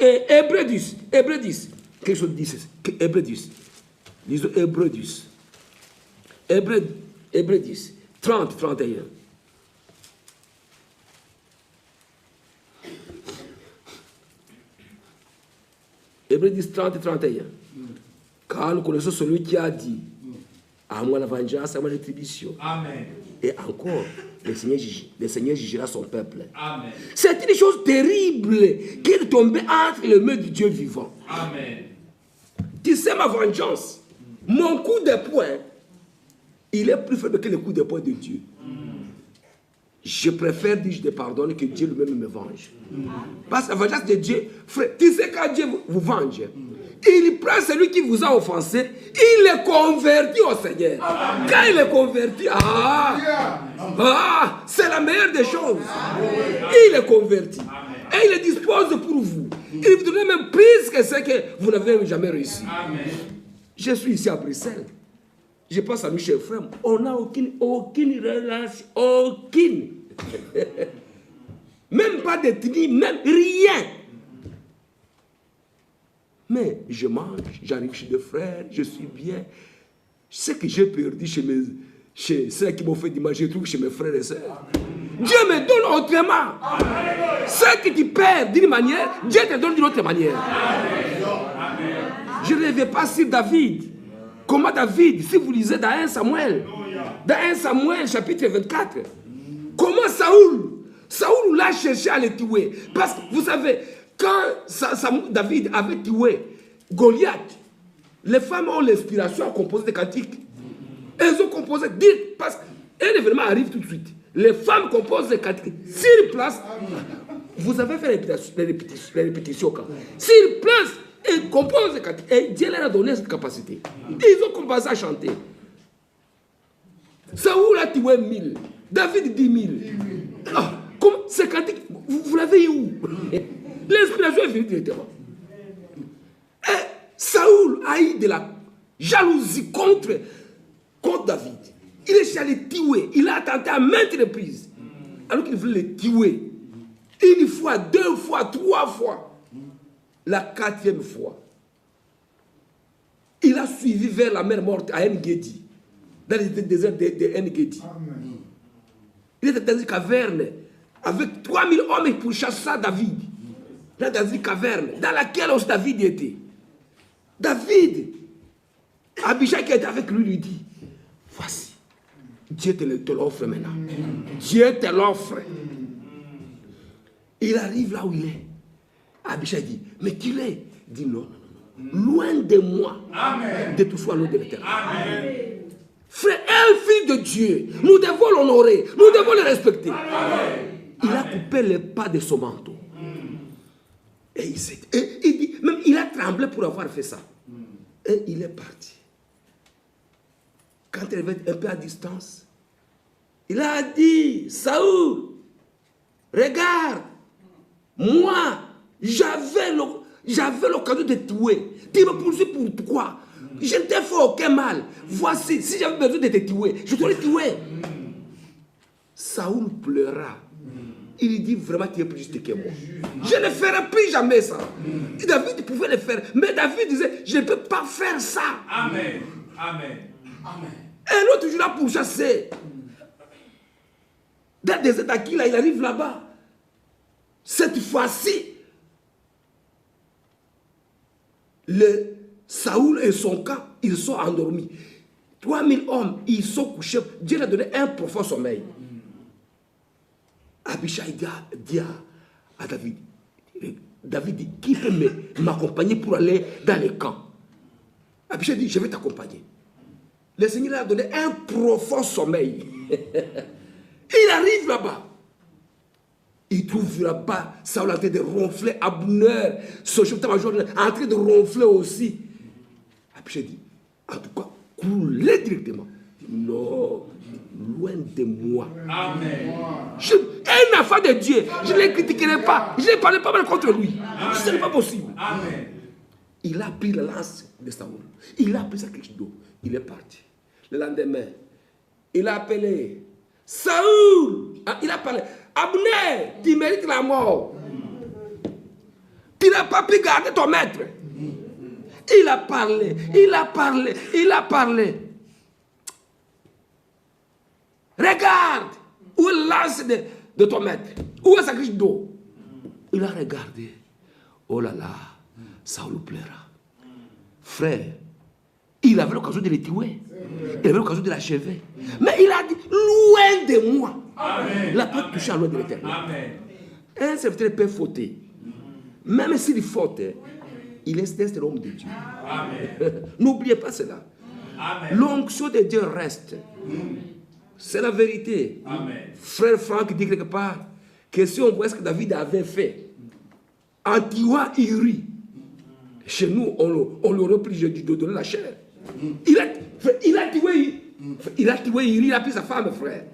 Et Hébreux 10. Quelque chose dit. Hébreux 10. Lisons Hébreux 10. Hébreux 10. 30, 31. Hébreux 10, 30 et 31. Car nous connaissons celui qui a dit À moi la vengeance, à moi la rétribution. Amen. Et encore, le Seigneur jugera son peuple. Amen. C'est une chose terrible qui est tombée entre les mains du Dieu vivant. Amen. Tu sais ma vengeance, mon coup de poing, il est plus faible que le coup de poing de Dieu. Je préfère dire je te pardonne que Dieu lui-même me venge. Parce que la vengeance de Dieu, frère, tu sais quand Dieu vous venge, il prend celui qui vous a offensé, il le convertit au Seigneur. Quand il le convertit, c'est la meilleure des choses. Il le convertit. Et il le dispose pour vous. Il vous donne même plus que ce que vous n'avez jamais réussi. Amen. Je suis ici à Bruxelles. Je pense à Michel Frem. On n'a aucune relation. Aucune. Même pas d'ethnie, même rien. Mais je mange, j'arrive chez des frères, je suis bien. Ce que j'ai perdu chez ceux qui m'ont fait du mal, je trouve chez mes frères et sœurs. Dieu me donne autrement. Ce que tu perds d'une manière, Dieu te donne d'une autre manière. Je ne reviens pas sur David. Comment David, si vous lisez dans 1 Samuel, chapitre 24, comment Saoul l'a cherché à le tuer. Parce que vous savez, quand David avait tué Goliath, les femmes ont l'inspiration à composer des cantiques. Elles ont composé, parce qu'un événement arrive tout de suite. Les femmes composent des cantiques. Sur place, vous avez fait les répétitions quand. Sur place, elles composent des cantiques. Et Dieu leur a donné cette capacité. Ils ont commencé à chanter. Saoul a tué 1000. David 10 000. Ces cantiques, vous l'avez eu où? L'inspiration est venue directement. Et Saoul a eu de la jalousie contre David. Il est allé le tuer. Il a tenté à maintes reprises. Alors qu'il voulait le tuer. Une fois, 2 fois, 3 fois. La 4e fois. Il a suivi vers la mer morte à En-Gedi. Dans le désert de En-Gedi. Il était dans une caverne avec 3000 hommes pour chasser David. Là, dans une caverne dans laquelle aussi David était. David, Abishai qui était avec lui, lui dit, voici, Dieu te l'offre maintenant. Dieu te l'offre. Il arrive là où il est. Abishai dit, mais qui l'est? Il dit non, loin de moi. Amen. De tout soit l'eau de l'éternel. Frère, un fils de Dieu, nous devons l'honorer, nous devons le respecter. Amen. Il a coupé les pas de son manteau. Et il dit, même il a tremblé pour avoir fait ça. Et il est parti. Quand il avait un peu à distance, il a dit, Saoul, regarde, moi, j'avais l'occasion de te tuer. Tu me poursuis pourquoi? Je ne t'ai fait aucun mal. Voici, si j'avais besoin de te tuer, je t'aurais tué. Saoul pleura. Il dit vraiment tu es plus juste que moi. Je ne ferai plus jamais ça. Et David pouvait le faire. Mais David disait, je ne peux pas faire ça. Amen. Amen. Amen. Un autre jour là pour chasser. Dans des états qu'il a, il arrive là-bas. Cette fois-ci, Saoul et son camp, ils sont endormis. 3000 hommes, ils sont couchés. Dieu leur a donné un profond sommeil. Abishai dit à David, David dit, qui peut m'accompagner pour aller dans les camps? Abishai dit, je vais t'accompagner. Le Seigneur leur a donné un profond sommeil. Il arrive là-bas. Il trouve là-bas Saoul en train de ronfler, Abner, son chef d'état-major, en train de ronfler aussi. Abishai dit, en tout cas, coulez directement. Non, loin de moi. Amen. Un enfant de Dieu, je ne le critiquerai pas. Je ne parlerai pas mal contre lui. Ce n'est pas possible. Amen. Il a pris la lance de Saoul. Il a pris sa criche d'eau. Il est parti. Le lendemain, il a appelé Saoul. Il a parlé. Abner, tu mérites la mort. Tu n'as pas pu garder ton maître. Il a parlé. Regarde, où est le lance de ton maître? Où est sa criche d'eau? Il a regardé. Oh là là, Saoul pleura. Frère, il avait l'occasion de les tuer. Il avait l'occasion de l'achever. Mais il a dit, loin de moi. Amen. Il n'a pas touché à loin de l'Éternel. Amen. Un serviteur peut fauter. Même s'il faute, il est l'homme de Dieu. Amen. N'oubliez pas cela. Amen. L'onction de Dieu reste. C'est la vérité. Amen. Frère Franck dit quelque part que si on voit ce que David avait fait en tuant Uri, chez nous, on l'aurait pris de donner la chair. Il a tué Uri, il a pris sa femme, frère.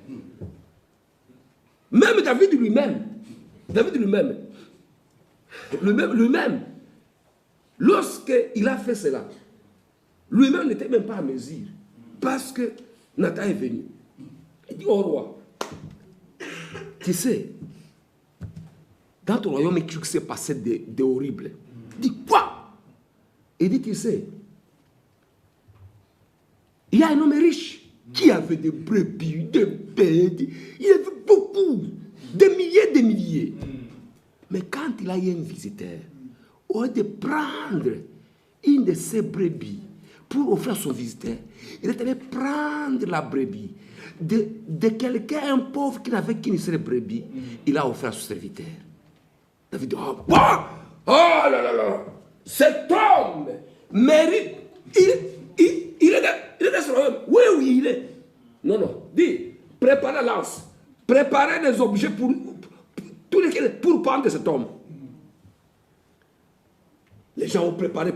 Même David lui-même, lorsqu'il a fait cela, lui-même n'était même pas à mesure. Parce que Nathan est venu. Il dit au roi, tu sais, dans ton royaume, il s'est passé de horrible. Il dit quoi? Il dit, tu sais, il y a un homme riche qui avait des brebis, des bêtes, il avait beaucoup, des milliers. Mais quand il a eu un visiteur, au lieu de prendre une de ses brebis pour offrir à son visiteur, il est allé prendre la brebis de quelqu'un, un pauvre qui n'avait qu'une seule brebis, il a offert à son serviteur. David dit, oh là, cet homme mérite, il est dans son royaume. Oui, il est. Non, dis, préparez la lance, préparez des objets pour prendre cet homme. Les gens ont préparé,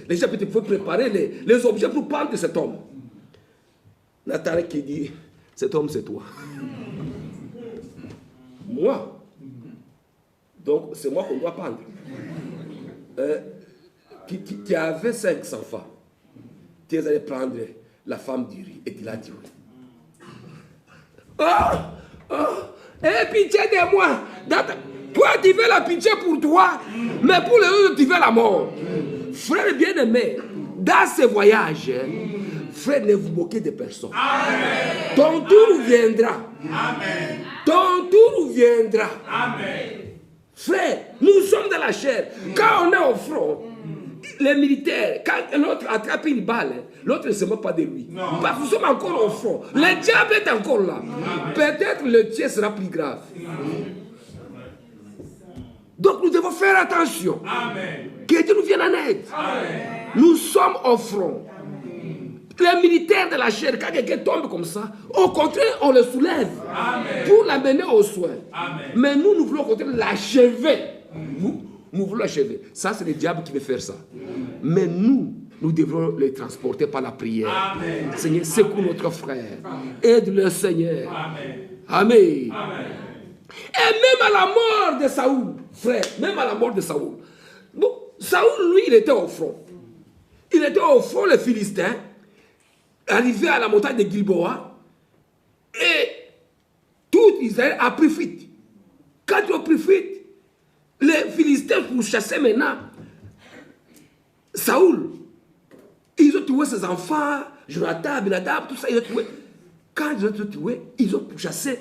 les gens pouvaient préparer les objets pour prendre cet homme. Nathan qui dit, cet homme c'est toi. Moi. Donc c'est moi qu'on doit prendre. Qui avait 5 enfants. Tu es allé prendre la femme d'Uri et tu l'as tuée. Aie pitié de moi. Toi, tu veux la pitié pour toi, mais pour les autres, tu veux la mort. Frère bien-aimé, dans ce voyage, frère, ne vous moquez de personne. Amen. Ton tour viendra. Amen. Ton tour viendra. Amen. Frère, nous sommes dans la chair. Quand on est au front, les militaires, quand l'autre attrape une balle, l'autre ne se moque pas de lui. Non. Parce que nous sommes encore au front. Le diable est encore là. Peut-être le tien sera plus grave. Donc nous devons faire attention. Amen. Que Dieu nous vienne en aide. Amen. Nous sommes au front. Les militaires de la chair, quand quelqu'un tombe comme ça, au contraire, on le soulève. Amen. Pour l'amener aux soins. Amen. Mais nous voulons au contraire l'achever. Nous voulons l'achever. Ça, c'est le diable qui veut faire ça. Mais nous devons les transporter par la prière. Amen. Seigneur, secoue notre frère. Aide-le, Seigneur. Amen. Amen. Amen. Et même à la mort de Saoul, frère, même à la mort de Saoul. Bon, Saoul, lui, il était au front. Il était au front, les Philistins, arrivé à la montagne de Gilboa, et tout Israël a pris fuite. Quand ils ont pris fuite, les Philistins pour chasser maintenant Saoul, ils ont tué ses enfants, Jonathan, Abinadab, tout ça, ils ont tué. Quand ils ont tué, ils ont pourchassé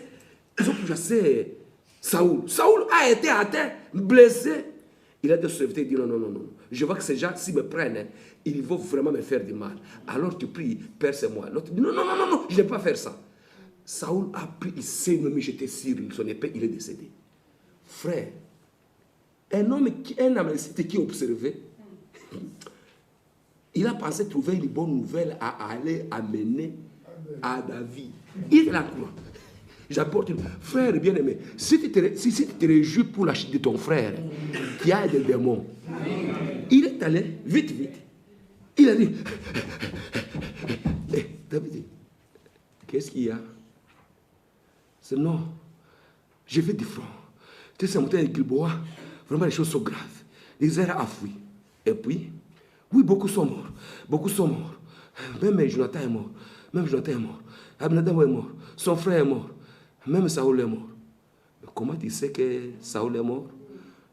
Saoul. Saoul a été atteint, blessé. Il a dit il dit non. Je vois que ces gens, s'ils me prennent, ils vont vraiment me faire du mal. Alors tu pries, perce-moi. L'autre dit non, je ne vais pas faire ça. Saoul a pris, il s'est même jeté sur son épée, il est décédé. Frère, un Amalekite qui observait, il a pensé trouver une bonne nouvelle à aller amener à David. Il est là, quoi. J'apporte une... Frère bien-aimé, si tu te réjouis pour la chute de ton frère qui a des démons, il est allé vite. Il a dit, David, qu'est-ce qu'il y a? C'est non, je vais du front. Tu sais, montagne de Gilboa, vraiment les choses sont graves. Israël a fui. Et puis, oui, beaucoup sont morts. Même Jonathan est mort. Abinadab est mort. Son frère est mort. Même Saoul est mort. Mais comment tu sais que Saoul est mort?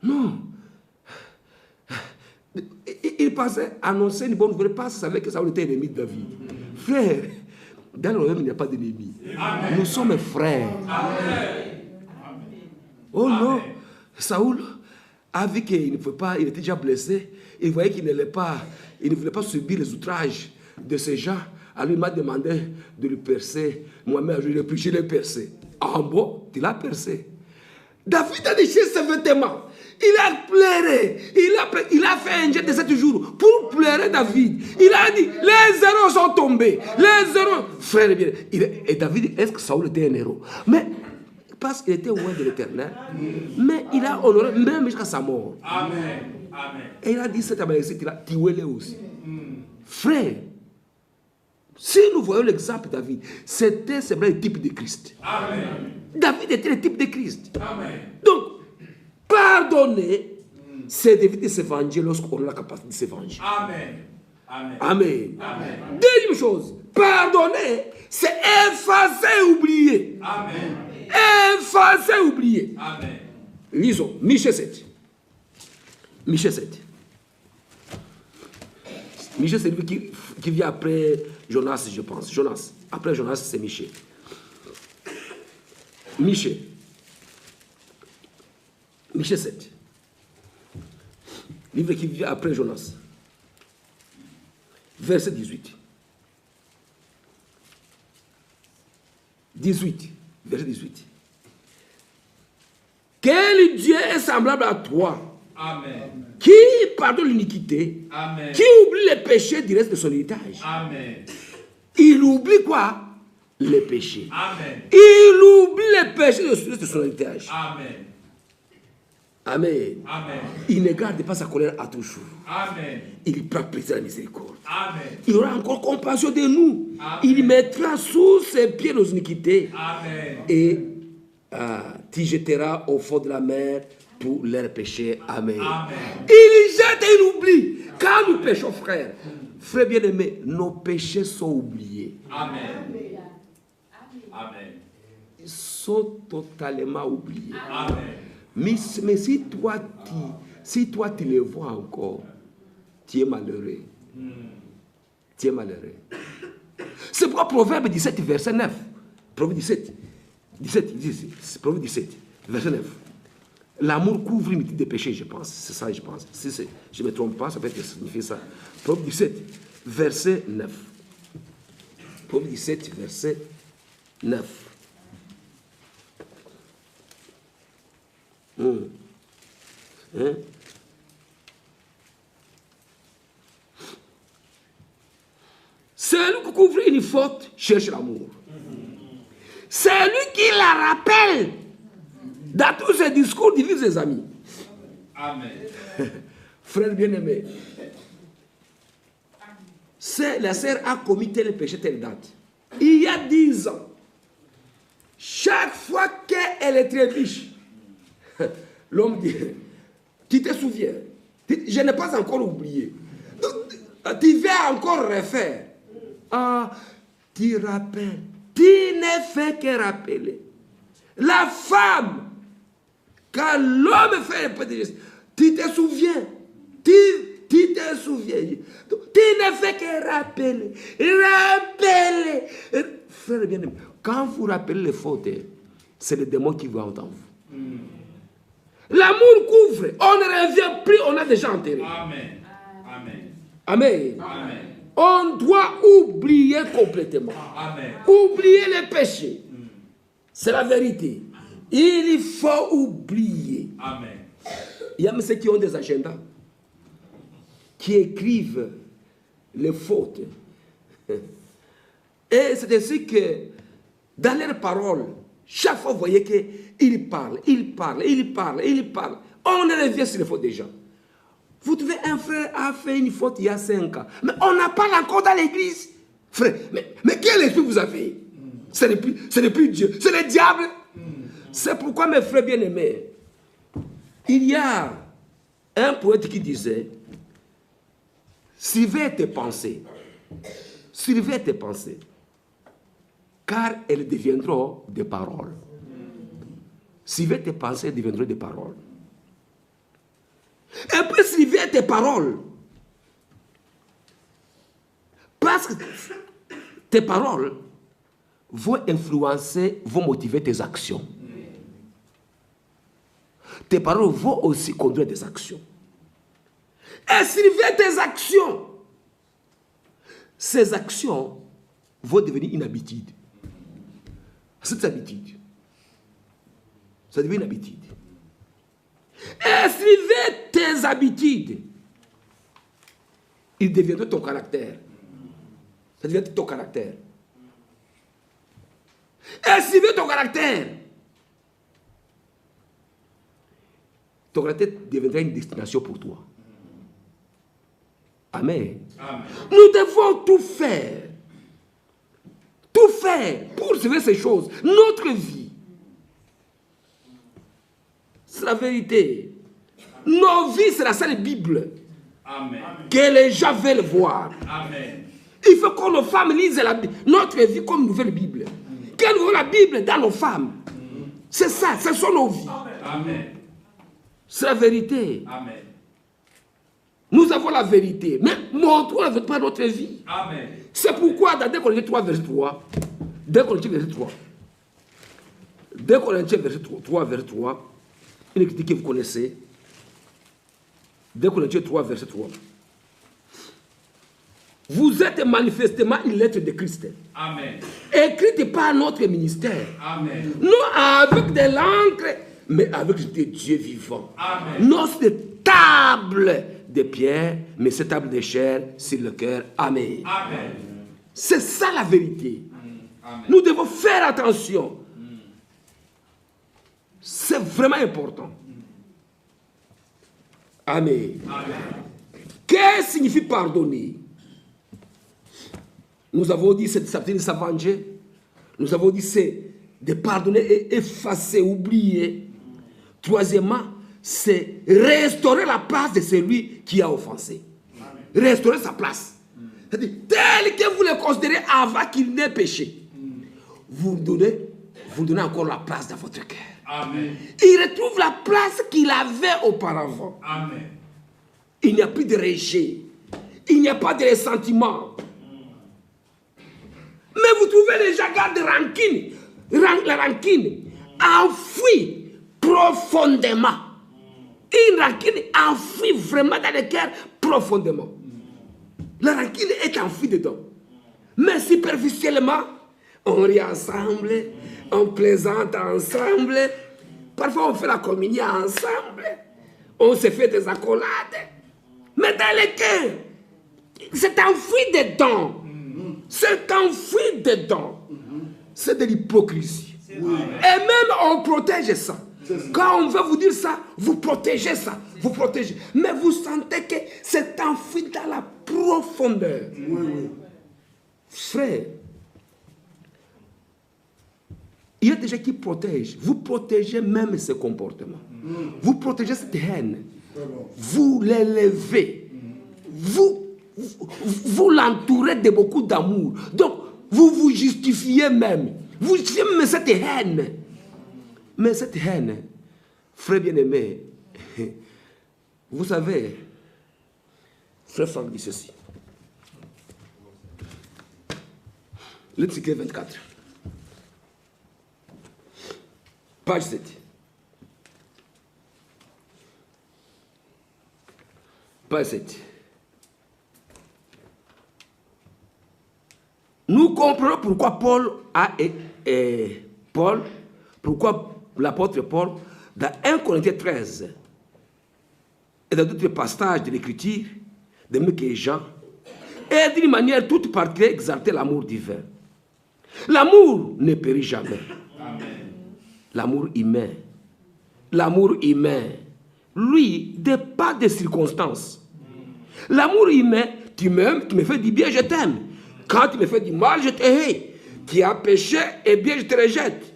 Non. Il pensait annoncer une bonne nouvelle parce qu'il savait que Saoul était ennemi de David. Frère, dans le royaume, il n'y a pas d'ennemi. Nous sommes frères. Amen. Oh non, Saoul a vu qu'il ne pouvait pas, il était déjà blessé. Il voyait qu'il ne voulait pas subir les outrages de ces gens, elle lui m'a demandé de lui percer. Moi-même, je l'ai percé. Ah bon, tu l'as percé. David a déchiré ses vêtements. Il a pleuré. Il a fait un jeûne de 7 jours pour pleurer David. Il a dit, les héros sont tombés. Les héros. Frère, bien. Et David, est-ce que Saoul était un héros? Mais parce qu'il était loin de l'Éternel. Mais il a honoré même jusqu'à sa mort. Amen. Amen. Et il a dit, cet Amalekite-là, tuez-le aussi. Frère, si nous voyons l'exemple de David, c'était le type de Christ. Amen. David était le type de Christ. Amen. Donc, pardonner, c'est d'éviter de se venger lorsqu'on a la capacité de se venger. Amen. Amen. Amen. Amen. Deuxième chose, pardonner, c'est effacer et oublier. Amen. Effacer et oublier. Amen. Lisons, Michée 7. Michée 7. Michée, c'est lui qui vient après Jonas, je pense. Jonas. Après Jonas, c'est Michée. Michée. Michée 7. Livre qui vient après Jonas. Verset 18. 18. Verset 18. Quel Dieu est semblable à toi? Amen. Qui pardonne l'iniquité? Amen. Qui oublie les péchés du reste de son héritage? Amen. Il oublie quoi? Les péchés. Amen. Il oublie les péchés du reste de son héritage. Amen. Amen. Amen. Il ne garde pas sa colère à toujours. Amen. Il prend plaisir à la miséricorde. Amen. Il aura encore compassion de nous. Amen. Il mettra sous ses pieds nos iniquités. Amen. Et tu jetteras au fond de la mer pour leurs péchés. Amen. Amen. Il jette et il oublie. Quand nous péchons, frère, frère bien-aimé, nos péchés sont oubliés. Amen. Amen. Ils sont totalement oubliés. Amen. Mais si toi tu les vois encore, tu es malheureux. Tu es malheureux. C'est pourquoi Proverbe 17, verset 9. Proverbe 17, Proverbe 17, verset 9. L'amour couvre l'iniquité des péchés, je pense. C'est ça, je pense. Si je ne me trompe pas, ça peut être signifier ça. Proverbe 17, verset 9. Proverbe 17, verset 9. Hein? Celui qui couvre une faute cherche l'amour. Celui qui la rappelle dans tous ses discours divise ses amis. Amen. Frère bien-aimé, la sœur a commis tel péché, telle date. Il y a 10 ans, chaque fois qu'elle est très riche, l'homme dit, tu te souviens, je n'ai pas encore oublié. Tu vas encore refaire. Ah, tu rappelles. Tu ne fais que rappeler. La femme, quand l'homme fait un peu de geste, tu te souviens. Tu te souviens. Tu ne fais que rappeler. Rappeler. Frère bien-aimé, quand vous rappelez les fautes, c'est le démon qui va en vous. L'amour couvre. On ne revient plus, on a déjà enterré. Amen. Amen. Amen. Amen. On doit oublier complètement. Amen. Oublier les péchés. C'est la vérité. Il faut oublier. Amen. Il y a même ceux qui ont des agendas, qui écrivent les fautes. Et c'est ainsi que dans leurs paroles, chaque fois vous voyez qu'ils parlent. On revient sur les fautes des gens. Vous trouvez un frère a fait une faute il y a 5 ans, mais on n'a pas encore dans l'église. Frère, mais quel esprit vous avez? Ce n'est plus Dieu, c'est le diable. C'est pourquoi mes frères bien-aimés, il y a un poète qui disait, surveille tes pensées, car elles deviendront des paroles. Surveille tes pensées, elles deviendront des paroles. Et puis surveille tes paroles. Parce que tes paroles vont influencer, vont motiver tes actions. Tes paroles vont aussi conduire des actions. Et surveille tes actions. ces actions vont devenir une habitude. Cette habitude, ça devient une habitude. Inscrivez tes habitudes. Il deviendra ton caractère. Ça devient ton caractère. Inscrivez ton caractère. Ton caractère deviendra une destination pour toi. Amen. Amen. Nous devons tout faire. Tout faire pour sauver ces choses. Notre vie. C'est la vérité. Nos vies, c'est la seule Bible. Amen. Que les gens veulent voir. Amen. Il faut que nos femmes lisent notre vie comme une nouvelle Bible. Qu'elles voient la Bible dans nos femmes. C'est ça, ce sont nos vies. Amen. C'est la vérité. Amen. Nous avons la vérité. Mais montrons la vérité par notre vie. Amen. C'est pourquoi dans 2 Corinthiens 3, verset 3, 2 Corinthiens verset 3, 2 Corinthiens verset 3, verset 3, une critique que vous connaissez. 2 Corinthiens 3, verset 3. Vous êtes manifestement une lettre de Christ. Amen. Écrite par notre ministère. Amen. Non avec de l'encre, mais avec des dieux vivants. Amen. Non cette table de pierre, mais cette table de chair sur le cœur. Amen. Amen. C'est ça la vérité. Amen. Nous devons faire attention. C'est vraiment important. Amen. Amen. Qu'est-ce que signifie pardonner? Nous avons dit c'est de s'abstenir de s'avenger. Nous avons dit c'est de pardonner et effacer, oublier. Troisièmement, c'est restaurer la place de celui qui a offensé. Amen. Restaurer sa place. C'est-à-dire, tel que vous le considérez avant qu'il n'ait péché. Vous donnez encore la place dans votre cœur. Amen. Il retrouve la place qu'il avait auparavant. Amen. Il n'y a plus de rejet. Il n'y a pas de ressentiment. Mais vous trouvez les gens gardent de rancune. La rancune enfouie profondément. Une rancune enfouie vraiment dans le cœur profondément. La rancune est enfouie dedans. Mais superficiellement, on rit ensemble, on plaisante ensemble. Parfois, on fait la communion ensemble. On se fait des accolades. Mais dans le cœur, c'est enfoui dedans. C'est enfoui dedans. C'est de l'hypocrisie. Et même on protège ça. Quand on veut vous dire ça, vous protégez ça. Vous protégez. Mais vous sentez que c'est enfoui dans la profondeur. Frère, il y a des gens qui protègent. Vous protégez même ce comportement. Vous protégez cette haine. Vous l'élevez. Vous l'entourez de beaucoup d'amour. Donc, vous vous justifiez même. Vous justifiez même cette haine. Mais cette haine, frère bien-aimé, vous savez, frère Franck dit ceci. L'Étiquette 24. Page 7. Page 7. Nous comprenons pourquoi pourquoi l'apôtre Paul, dans 1 Corinthiens 13, et dans d'autres passages de l'Écriture, de même que Jean, et d'une manière toute particulière exalté l'amour divin. L'amour ne périt jamais. Amen. L'amour humain, lui, dépend des circonstances. L'amour humain, tu m'aimes, tu me fais du bien, je t'aime. Quand tu me fais du mal, je te hais. Tu as péché, eh bien, je te rejette.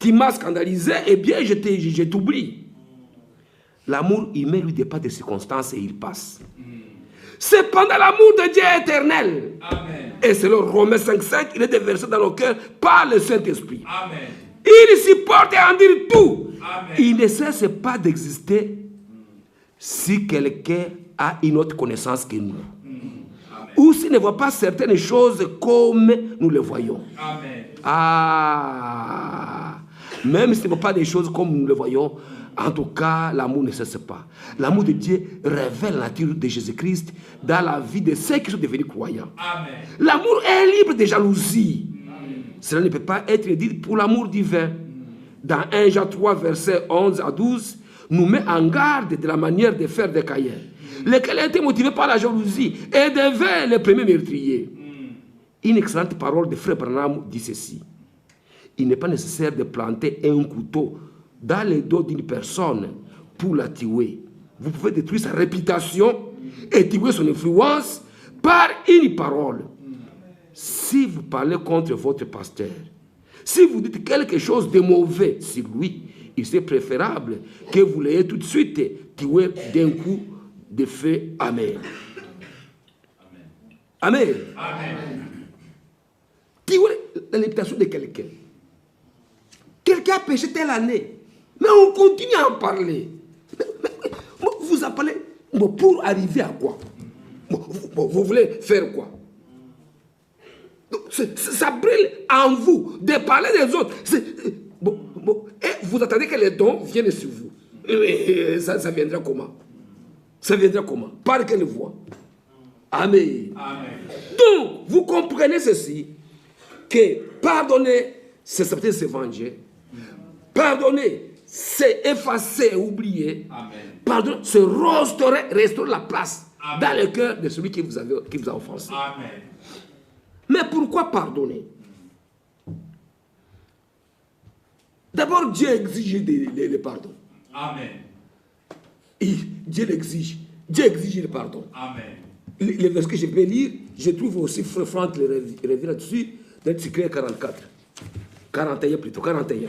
Tu m'as scandalisé, eh bien, je t'oublie. L'amour humain, lui, dépend des circonstances et il passe. Cependant, l'amour de Dieu est éternel. Amen. Et selon Romains 5,5, il est déversé dans nos cœurs par le Saint-Esprit. Amen. Il supporte et endure tout. Amen. Il ne cesse pas d'exister si quelqu'un a une autre connaissance que nous. Ou s'il ne voit pas certaines choses comme nous les voyons. Amen. Ah, même s'il ne voit pas des choses comme nous les voyons, En tout cas, l'amour ne cesse pas. L'amour de Dieu révèle la nature de Jésus-Christ dans la vie de ceux qui sont devenus croyants. L'amour est libre de jalousie. Cela ne peut pas être dit pour l'amour divin. Dans 1 Jean 3, versets 11 à 12, nous met en garde de la manière de faire de Caïn, lesquels étaient motivés par la jalousie et devaient les premiers meurtriers. Une excellente parole de Frère Branham dit ceci. Il n'est pas nécessaire de planter un couteau dans le dos d'une personne pour la tuer. Vous pouvez détruire sa réputation et tuer son influence par une parole. Si vous parlez contre votre pasteur, si vous dites quelque chose de mauvais sur lui, il serait préférable que vous l'ayez tout de suite tué d'un coup de feu. Amen. Amen. Amen. Tuer la réputation de quelqu'un. Quelqu'un a péché telle année, mais on continue à en parler. Vous en parlez pour arriver à quoi? Vous voulez faire quoi? Ça brille en vous de parler des autres. Et vous attendez que les dons viennent sur vous. Ça viendra comment? Ça viendra comment? Par quelle voie? Amen. Amen. Donc, vous comprenez ceci, que pardonner, c'est accepter ce venger. Pardonner, c'est effacer, oublier. Amen. Pardonner, c'est restaurer la place. Amen. Dans le cœur de celui qui vous a offensé. Amen. Mais pourquoi pardonner? D'abord, Dieu exige le pardon. Amen. Et Dieu l'exige. Dieu exige le pardon. Amen. Les versets que je peux lire, je trouve aussi Frère Franck le revient là-dessus, dans le cycle 44. 41 plutôt, 41.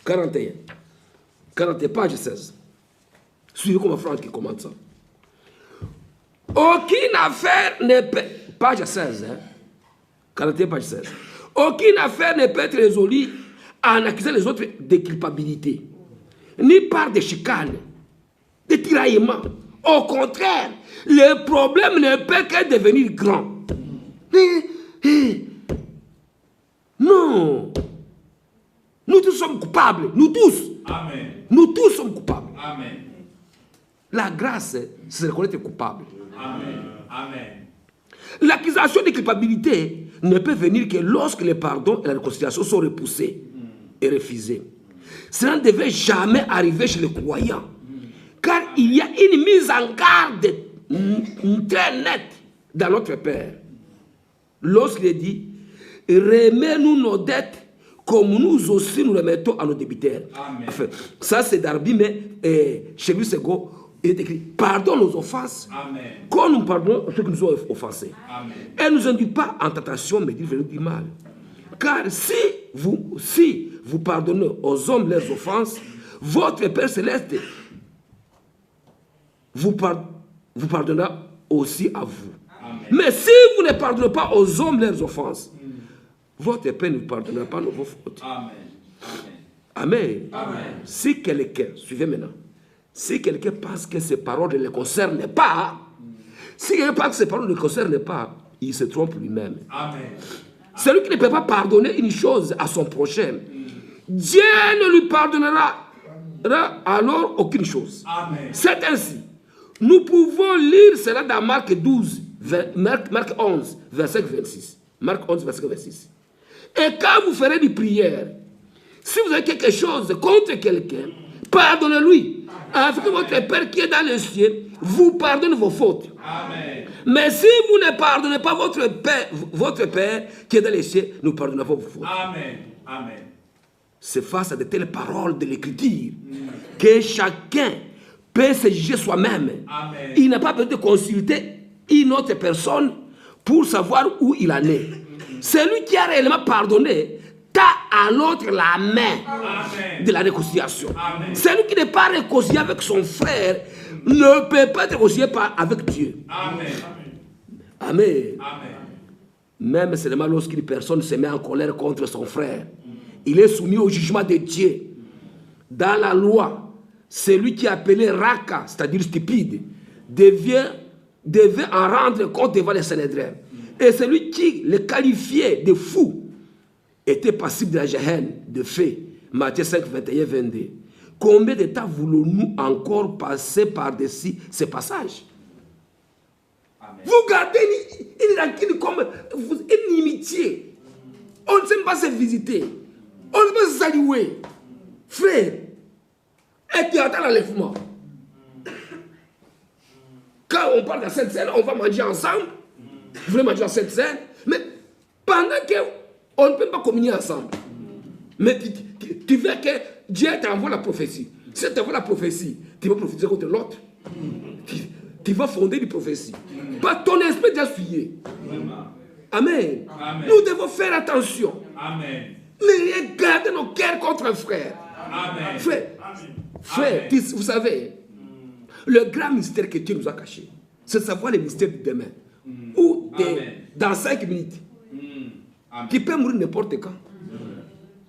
41, page 16. Suivez comment Franck qui commente ça. Aucune affaire ne peut... Page 16, hein? 41, page 16. Aucune affaire ne peut être résolue en accusant les autres de culpabilité, ni par des chicanes, des tiraillements. Au contraire, le problème ne peut que devenir grand. Non. Nous tous sommes coupables. Nous tous. Amen. Nous tous sommes coupables. Amen. La grâce, c'est reconnaître coupable. Amen. Amen. L'accusation de culpabilité ne peut venir que lorsque le pardon et la réconciliation sont repoussés et refusés. Cela ne devait jamais arriver chez les croyants. Car il y a une mise en garde très nette dans notre Père. Lorsqu'il dit, remets-nous nos dettes comme nous aussi nous remettons à nos débiteurs. Enfin, ça c'est Darby, mais chez lui c'est go. Il est écrit, pardonne nos offenses, amen, comme nous pardonnons ceux qui nous ont offensés. Amen. Et ne nous induit pas en tentation, mais dit du mal. Car si vous pardonnez aux hommes leurs offenses, votre Père Céleste vous pardonnera aussi à vous. Amen. Mais si vous ne pardonnez pas aux hommes leurs offenses, votre Père ne vous pardonnera pas vos fautes. Amen. Amen. Amen. Si quelqu'un, suivez maintenant, si quelqu'un pense que ces paroles ne le concernent pas, si quelqu'un pense que ces paroles ne le concernent pas, il se trompe lui-même. Amen. Celui qui ne peut pas pardonner une chose à son prochain, Dieu ne lui pardonnera alors aucune chose. C'est ainsi. Nous pouvons lire cela dans Marc 12, Marc 11, verset 26. Marc 11, verset 26. Et quand vous ferez des prières, si vous avez quelque chose contre quelqu'un, pardonnez-lui. Afin que votre Père qui est dans les cieux vous pardonne vos fautes. Amen. Mais si vous ne pardonnez pas votre Père qui est dans les cieux, nous pardonnons pas vos fautes. Amen. Amen. C'est face à de telles paroles de l'Écriture que chacun peut se juger soi-même. Amen. Il n'a pas besoin de consulter une autre personne pour savoir où il en est. Celui qui a réellement pardonné t'a à l'autre la main. Amen. De la réconciliation. Amen. Celui qui n'est pas réconcilié avec son frère ne peut pas être réconcilié avec Dieu. Amen. Amen. Amen. Même seulement lorsqu'une personne se met en colère contre son frère, il est soumis au jugement de Dieu. Dans la loi, celui qui est appelé Raka, c'est-à-dire stupide, devait en rendre compte devant les Sanhédrins. Et celui qui le qualifiait de fou était passible de la Gehenna, de feu. Matthieu 5, 21, 22. Combien de temps voulons-nous encore passer par-dessus ces passages? Amen. Vous gardez une rancune comme une inimitié. On ne sait pas se visiter. On ne sait pas se saluer. Frère, et tu attends l'enlèvement. Quand on parle de cette scène, on va manger ensemble. Vous voulez manger dans cette scène. Mais pendant qu'on ne peut pas communier ensemble. Mais tu veux que Dieu t'envoie la prophétie. Si tu envoie la prophétie, tu vas prophétiser contre l'autre. Tu vas fonder une prophétie. Pas ton esprit déjà fuyé. Amen. Amen. Nous devons faire attention. Amen. Ne rien garder nos cœurs contre un frère. Amen. Frère, vous savez, le grand mystère que Dieu nous a caché, c'est de savoir les mystères du demain. Ou dans 5 minutes. Tu peux mourir n'importe quand.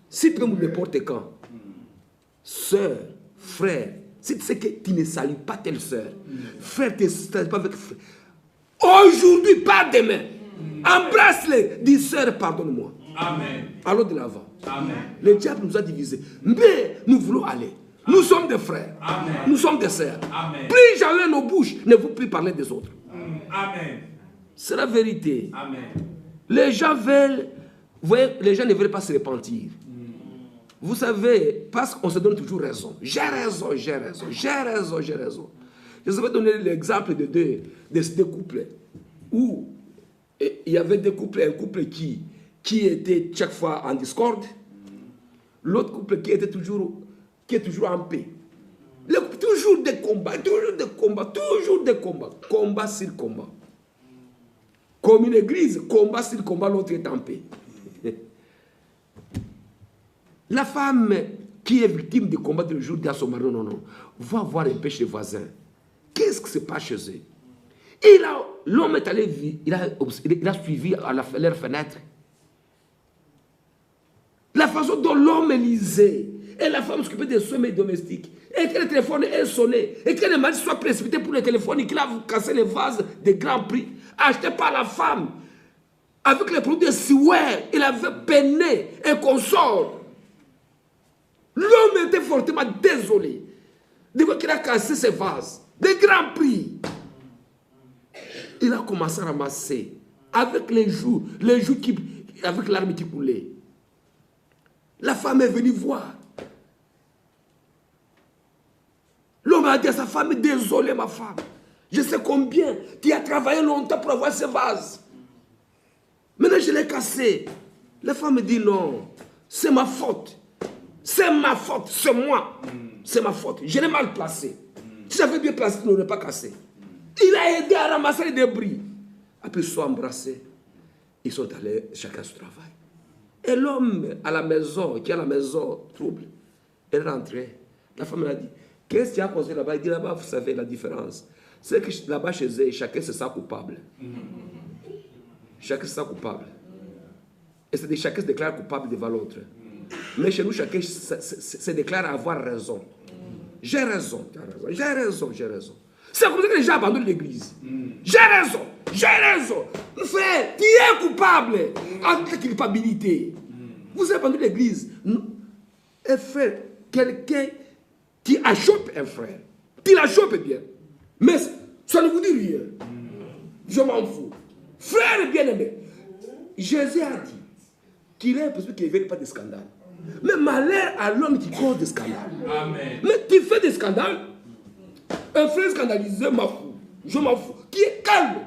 Si tu peux mourir n'importe quand, sœur, frère, si tu sais que tu ne salues pas telle sœur, frère, tu ne salues pas avec frère. Aujourd'hui, pas demain. Embrasse-les, dis sœur, pardonne-moi. Amen. Allons de l'avant. Le diable nous a divisés. Mais nous voulons aller. Nous sommes des frères. Amen. Nous sommes des sœurs. Amen. Plus jamais nos bouches ne vont plus parler des autres. Amen. C'est la vérité. Amen. Les gens veulent, vous voyez, les gens ne veulent pas se repentir. Vous savez, parce qu'on se donne toujours raison. J'ai raison, j'ai raison, j'ai raison, j'ai raison. Je vous vais donner l'exemple de deux couples où il y avait deux couples, un couple qui était chaque fois en discorde, l'autre couple qui est toujours en paix. Toujours des combats, toujours des combats, toujours des combats. Combat sur combat. Comme une église, combat sur combat, l'autre est en paix. La femme qui est victime du combat de jour dit à son mari, non, va voir un peu chez les voisins. Qu'est-ce qui se passe chez eux? L'homme est allé, il a suivi à leur fenêtre. La façon dont l'homme lisait, et la femme s'occupait des soins domestiques, et que le téléphone est sonné, et que le mari soit précipité pour le téléphone, et qu'il a cassé les vases de grand prix, achetés par la femme, avec les produits de Siware, il avait peiné et consort. L'homme était fortement désolé de voir qu'il a cassé ses vases de grand prix. Il a commencé à ramasser avec les joues avec l'arme qui coulait. La femme est venue voir. L'homme a dit à sa femme, désolé ma femme, je sais combien tu as travaillé longtemps pour avoir ces vases. Maintenant je l'ai cassé. La femme dit non, c'est ma faute. C'est ma faute, c'est moi. C'est ma faute. Je l'ai mal placé. Si j'avais bien placé, je n'aurais pas cassé. Il a aidé à ramasser les débris. Après, ils se sont embrassés. Ils sont allés chacun à son travail. Et l'homme à la maison, qui est à la maison, trouble, est rentré. La femme a dit, qu'est-ce qu'il y a causé là-bas? Il dit, là-bas, vous savez la différence. C'est que là-bas, chez eux, chacun se sent coupable. Chacun se sent coupable. Et c'est chacun se déclare coupable devant l'autre. Mais chez nous, chacun se déclare avoir raison. J'ai raison, j'ai raison, j'ai raison. C'est comme ça que les gens abandonnent l'église. J'ai raison, j'ai raison. Frère, tu es coupable en toute culpabilité. Vous abandonnez l'église. Un frère, quelqu'un qui achoppe un frère, tu l'achoppes bien. Mais ça ne vous dit rien. Je m'en fous. Frère bien-aimé, Jésus a dit qu'il est possible qu'il ne vienne pas de scandale. Mais malheur à l'homme qui cause des scandales. Amen. Mais tu fais des scandales. Un frère scandalisé, je m'en fous. Qui est calme.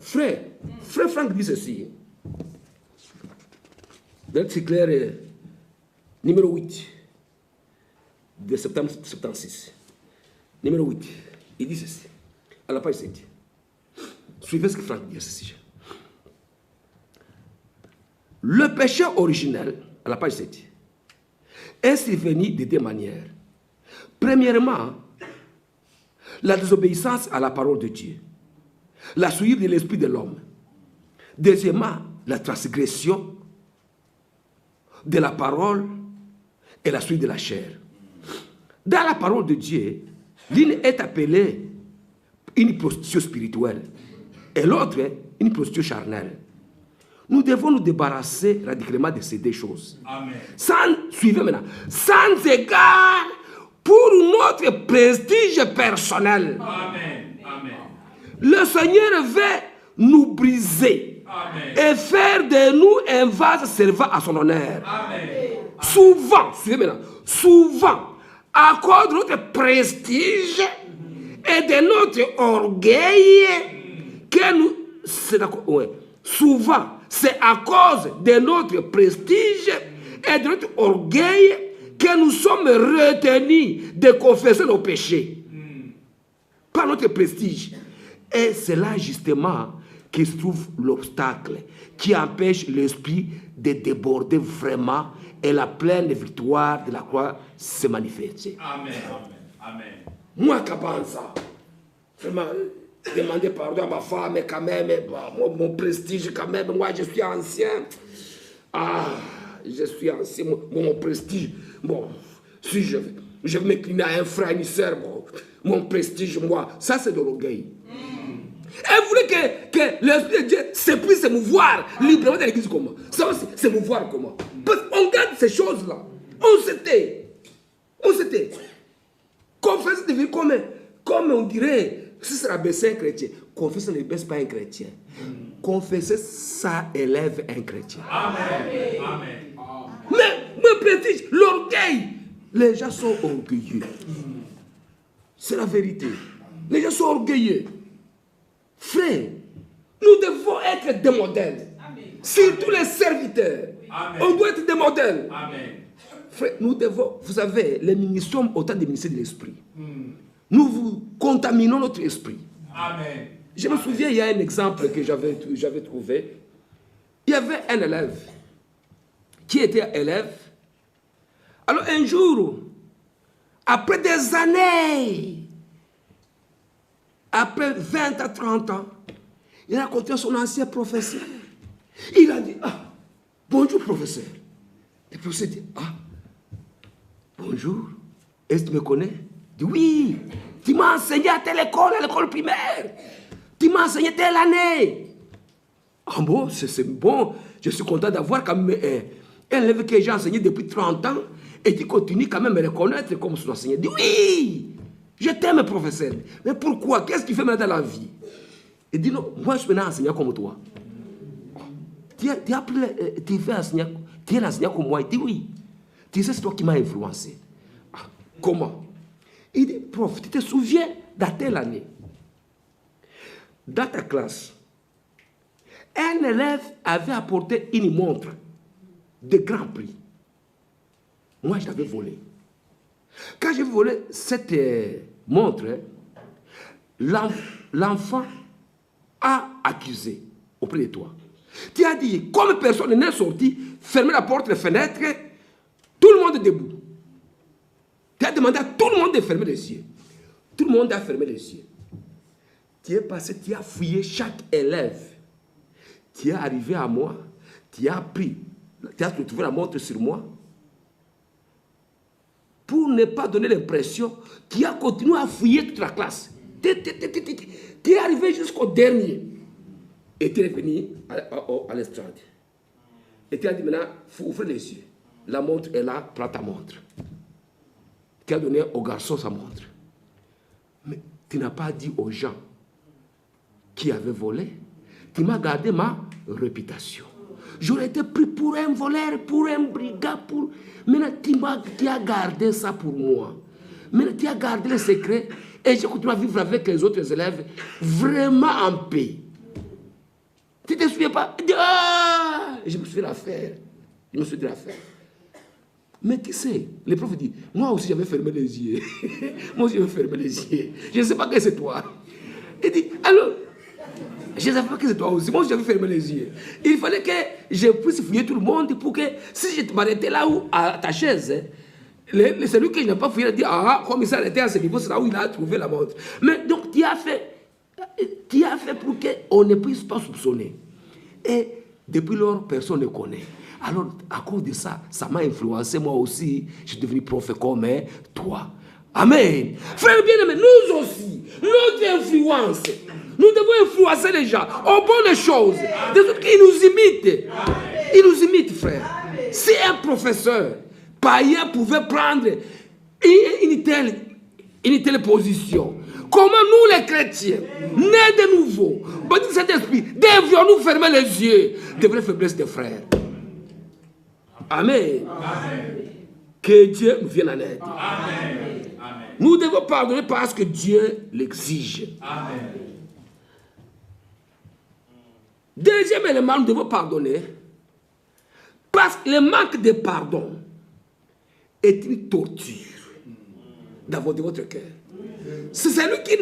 Frère Franck dit ceci. C'est clair, numéro 8 de septembre 76. Numéro 8. Il dit ceci. À la page 7. Suivez ce que Franck dit à ce sujet. Le péché originel, à la page 7, est survenu de deux manières. Premièrement, la désobéissance à la parole de Dieu, la souillure de l'esprit de l'homme. Deuxièmement, la transgression de la parole et la souillure de la chair. Dans la parole de Dieu, l'une est appelée une prostitution spirituelle et l'autre une prostitution charnelle. Nous devons nous débarrasser radicalement de ces deux choses. Amen. Suivez maintenant. Sans égard pour notre prestige personnel. Amen. Amen. Le Seigneur veut nous briser. Amen. Et faire de nous un vase servant à son honneur. Amen. Souvent, suivez maintenant, souvent, à cause de notre prestige et de notre orgueil, que nous, souvent, c'est à cause de notre prestige et de notre orgueil que nous sommes retenus de confesser nos péchés. Par notre prestige. Et c'est là justement qui se trouve l'obstacle qui empêche l'esprit de déborder vraiment et la pleine victoire de la croix se manifester. Amen. Amen. Moi, Kabanza, vraiment, demander pardon à ma femme, mais quand même, mon prestige, quand même, moi, je suis ancien. Ah, je suis ancien, mon prestige. Bon, si je vais m'incliner à un frère, une soeur, mon prestige, moi, ça, c'est de l'orgueil. Et vous voulez que l'Esprit de Dieu puisse se mouvoir librement dans l'église comment? Ça va se mouvoir comment? Parce qu'on garde ces choses-là. On s'était. Confesser devient comme on dirait, si ça baisser un chrétien. Confesser ne baisse pas un chrétien. Confesser, ça élève un chrétien. Amen. Amen. Mais prestige, l'orgueil. Les gens sont orgueilleux. C'est la vérité. Les gens sont orgueilleux. Frère, nous devons être des modèles. Amen. Surtout les serviteurs. Amen. On doit être des modèles. Amen. Frère, nous devons, vous savez, les ministres sont autant des ministères de l'esprit. Nous contaminons notre esprit. Amen. Je me souviens, il y a un exemple que j'avais trouvé. Il y avait un élève qui était élève. Alors un jour, après des années, après 20 à 30 ans, il a rencontré son ancien professeur. Il a dit, ah, bonjour professeur. Le professeur dit, ah, bonjour, est-ce que tu me connais? Il dit, oui, tu m'as enseigné à telle école, à l'école primaire. Tu m'as enseigné telle année. Ah bon, c'est bon, je suis content d'avoir quand même un élève que j'ai enseigné depuis 30 ans et qui continue quand même à me reconnaître comme son enseignant. Il dit, oui. Je t'aime, professeur. Mais pourquoi? Qu'est-ce que tu fais maintenant dans la vie? Il dit, non, moi je suis un enseignant comme toi. Tu es l'enseignant comme moi. Il dit, oui. Tu sais, c'est toi qui m'as influencé. Ah, comment? Il dit, prof, tu te souviens de telle année? Dans ta classe, un élève avait apporté une montre de grand prix. Moi, je l'avais volée. Quand j'ai volé cette montre, l'enfant a accusé auprès de toi. Tu as dit, comme personne n'est sorti, fermez la porte, les fenêtres, tout le monde est debout. Tu as demandé à tout le monde de fermer les yeux. Tout le monde a fermé les yeux. Tu es passé, tu as fouillé chaque élève. Tu es arrivé à moi, tu as pris, tu as retrouvé la montre sur moi. Pour ne pas donner l'impression qu'il a continué à fouiller toute la classe. Tu es arrivé jusqu'au dernier. Et tu es venu à l'estrade. Et tu as dit maintenant, il faut ouvrir les yeux. La montre est là, prends ta montre. Tu as donné au garçon sa montre. Mais tu n'as pas dit aux gens qui avaient volé. Tu m'as gardé ma réputation. J'aurais été pris pour un voleur, pour un brigand, pour... Maintenant, tu as gardé ça pour moi. Maintenant, tu as gardé le secret et je continue à vivre avec les autres élèves vraiment en paix. Tu ne te souviens pas? Ah, je me suis fait l'affaire. Mais tu sais, le prof dit, moi aussi j'avais fermé les yeux. Moi aussi j'avais fermé les yeux. Je ne sais pas que c'est toi. Il dit, alors... Je ne savais pas que c'est toi aussi. Moi, j'avais fermé les yeux. Il fallait que je puisse fouiller tout le monde pour que, si je m'arrêtais là où, à ta chaise, celui que je n'ai pas fouillé, il dit, ah, comme il s'est arrêté à ce niveau, c'est là où il a trouvé la montre. Mais donc, tu as fait pour qu'on ne puisse pas soupçonner. Et depuis lors, personne ne connaît. Alors, à cause de ça, ça m'a influencé. Moi aussi, je suis devenu prophète comme toi. Amen. Frère bien-aimé, nous aussi, notre influence, Nous devons influencer les gens aux bonnes choses. Des autres qui nous imitent. Ils nous imitent, frère. Si un professeur païen pouvait prendre une telle position, comment nous les chrétiens, nés de nouveau, baptisés de Saint-Esprit, devions-nous fermer les yeux devant les faiblesses des frères? Amen. Amen. Que Dieu nous vienne en aide. Amen. Nous devons pardonner parce que Dieu l'exige. Amen. Deuxième élément, nous devons pardonner parce que le manque de pardon est une torture dans votre cœur. C'est celui qui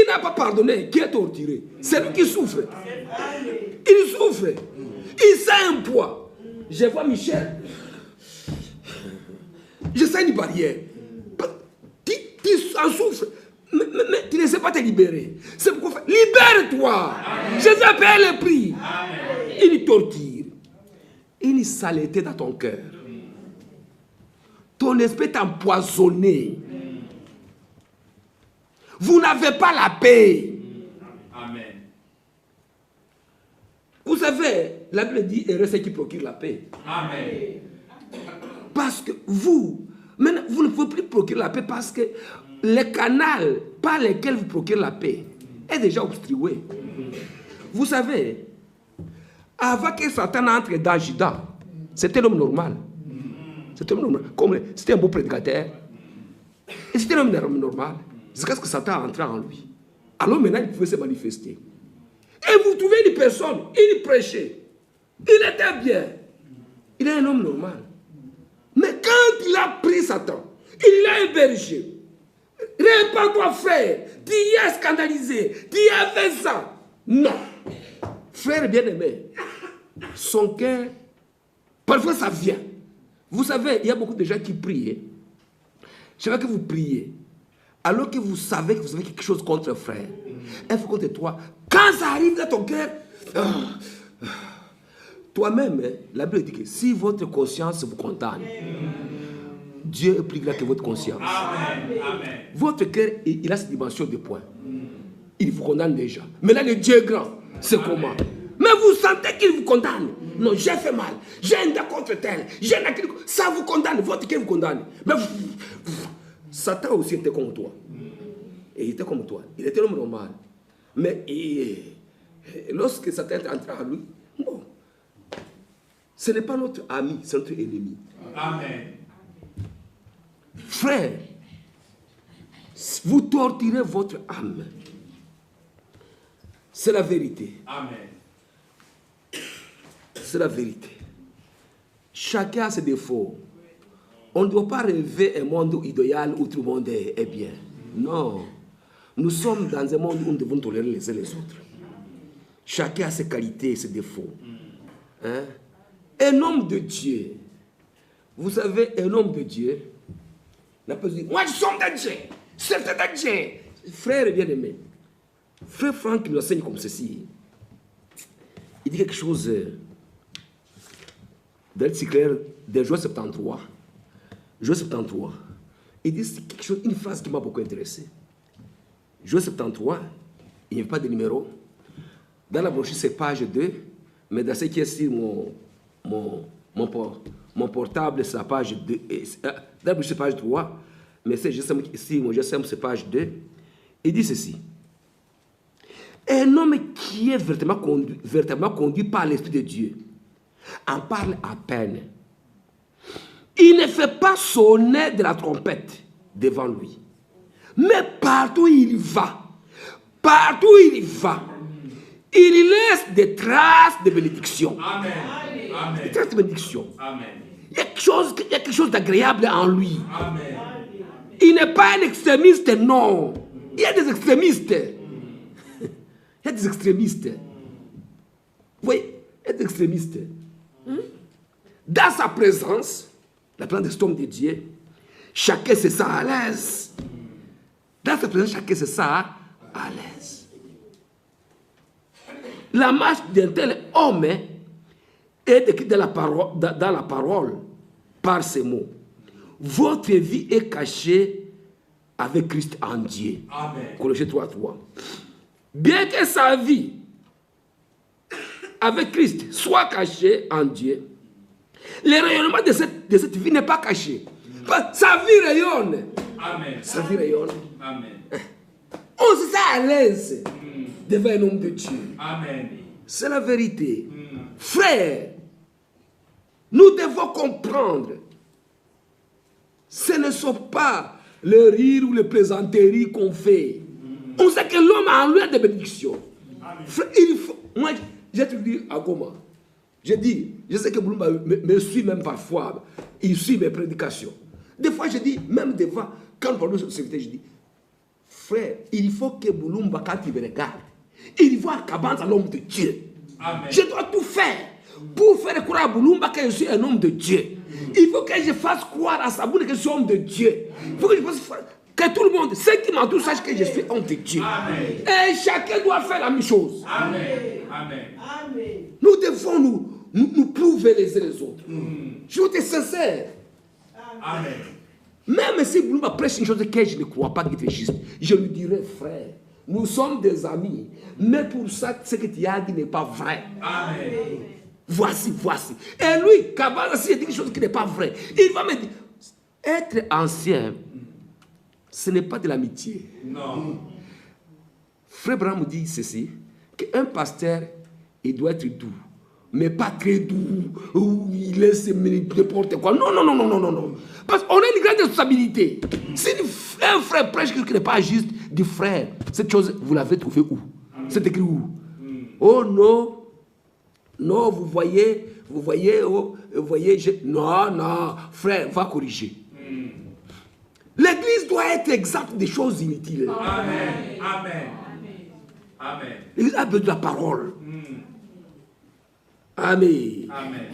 n'a pas pardonné qui est torturé. C'est lui qui souffre. Il souffre. Il sent un poids. Je vois Michel. Je sens une barrière. Tu en souffres. Mais tu ne sais pas te libérer. C'est pourquoi libère-toi. Jésus a payé le prix. Une torture. Une saleté dans ton cœur. Ton esprit est empoisonné. Vous n'avez pas la paix. Amen. Vous savez, la Bible dit heureux ceux qui procurent la paix. Amen. Parce que maintenant, vous ne pouvez plus procurer la paix parce que le canal par lequel vous procurez la paix est déjà obstrué. Vous savez, avant que Satan entre dans Judas, c'était l'homme normal. C'était un homme normal. Comme c'était un beau prédicateur. Et c'était un homme normal. Jusqu'à ce que Satan entre en lui. Alors maintenant, il pouvait se manifester. Et vous trouvez une personne, il prêchait. Il était bien. Il est un homme normal. Mais quand il a pris Satan, il l'a hébergé. Répands-toi, frère. Tu y es scandalisé. Tu y as fait ça. Non. Frère bien-aimé, son cœur, parfois ça vient. Vous savez, il y a beaucoup de gens qui prient. Je veux que vous priez. Alors que vous savez que vous avez quelque chose contre un frère, un frère contre toi, quand ça arrive dans ton cœur, toi-même, la Bible dit que si votre conscience vous condamne, Dieu est plus grand que votre conscience. Amen. Amen. Votre cœur, il a cette dimension de points. Il vous condamne déjà. Mais là, le Dieu est grand. C'est comment? Mais vous sentez qu'il vous condamne. Non, j'ai fait mal. J'ai un dé contre tel. J'ai un acquis. Ça vous condamne. Votre cœur vous condamne. Mais Satan aussi était comme toi. Et il était comme toi. Il était l'homme normal. Mais lorsque Satan est entré en lui, bon, ce n'est pas notre ami, c'est notre ennemi. Amen. Frère, vous torturez votre âme. C'est la vérité. Amen. C'est la vérité. Chacun a ses défauts. On ne doit pas rêver un monde idéal où tout le monde est bien. Non. Nous sommes dans un monde où nous devons tolérer les uns les autres. Chacun a ses qualités et ses défauts. Hein? Un homme de Dieu, vous savez, un homme de Dieu n'a pas dit, moi je suis homme de Dieu, c'est de Dieu. Frère bien-aimé, frère Franck nous enseigne comme ceci. Il dit quelque chose d'article de Joël 73. Joël 73. Il dit quelque chose, une phrase qui m'a beaucoup intéressé. Joël 73, il n'y a pas de numéro. Dans la brochure, c'est page 2, mais dans ce qui est sur mon portable, c'est la page 2. Dans la brochure, c'est page 3, mais c'est juste ici, mon GSM, c'est page 2. Il dit ceci. Un homme qui est véritablement conduit par l'Esprit de Dieu en parle à peine. Il ne fait pas sonner de la trompette devant lui. Mais partout où il va, il laisse des traces de bénédiction. Amen. Amen. Des traces de bénédiction. Amen. Il y a quelque chose d'agréable en lui. Amen. Il n'est pas un extrémiste, non. Il y a des extrémistes. Il y a des extrémistes. Oui, il y a des extrémistes. Dans sa présence, la présence de l'homme de Dieu, chacun se sent à l'aise. Dans sa présence, chacun se sent à l'aise. La marche d'un tel homme est écrite dans la parole, par ces mots. Votre vie est cachée avec Christ en Dieu. Amen. Colossiens 3:3. bien que sa vie avec Christ soit cachée en Dieu, le rayonnement de cette vie n'est pas caché. Sa vie rayonne. Amen. Sa vie rayonne. Amen. On se sent à l'aise devant un homme de Dieu. Amen. C'est la vérité. Frères, nous devons comprendre. Ce ne sont pas le rire ou les plaisanteries qu'on fait. On sait que l'homme a en lui des bénédictions. Frère, il faut, moi, j'ai te dit à Goma. Je dis, je sais que Boulumba me suit même parfois. Il suit mes prédications. Des fois, je dis, même devant, quand on parle de société, je dis, frère, il faut que Boulumba, quand il me regarde, il voit Kabanza l'homme de Dieu. Amen. Je dois tout faire pour faire croire à Boulumba que je suis un homme de Dieu. Il faut que je fasse croire à Saboune que je suis homme de Dieu. Il faut que je fasse que tout le monde, ceux qui m'entourent, sachent que je suis homme de Dieu. Amen. Et chacun doit faire la même chose. Amen. Amen. Nous devons nous prouver les uns les autres. Je veux être sincère. Amen. Même si Boulumba prêche une chose que je ne crois pas qu'il est juste, je lui dirai, frère, nous sommes des amis, mais pour ça, ce que tu as dit n'est pas vrai. Amen. Voici. Et lui, Kabbalah, s'il dit quelque chose qui n'est pas vrai, il va me dire, être ancien, ce n'est pas de l'amitié. Non. Frère Branham dit ceci, qu'un pasteur, il doit être doux, mais pas très doux, où il laisse n'importe quoi. Non. Parce qu'on a une grande responsabilité. Si un frère prêche quelque chose qui n'est pas juste, dit frère, cette chose, vous l'avez trouvé où? C'est écrit où? Oh non, vous voyez, non, frère, va corriger. L'église doit être exempte des choses inutiles. Amen. L'église a besoin de la parole. Amen. Amen.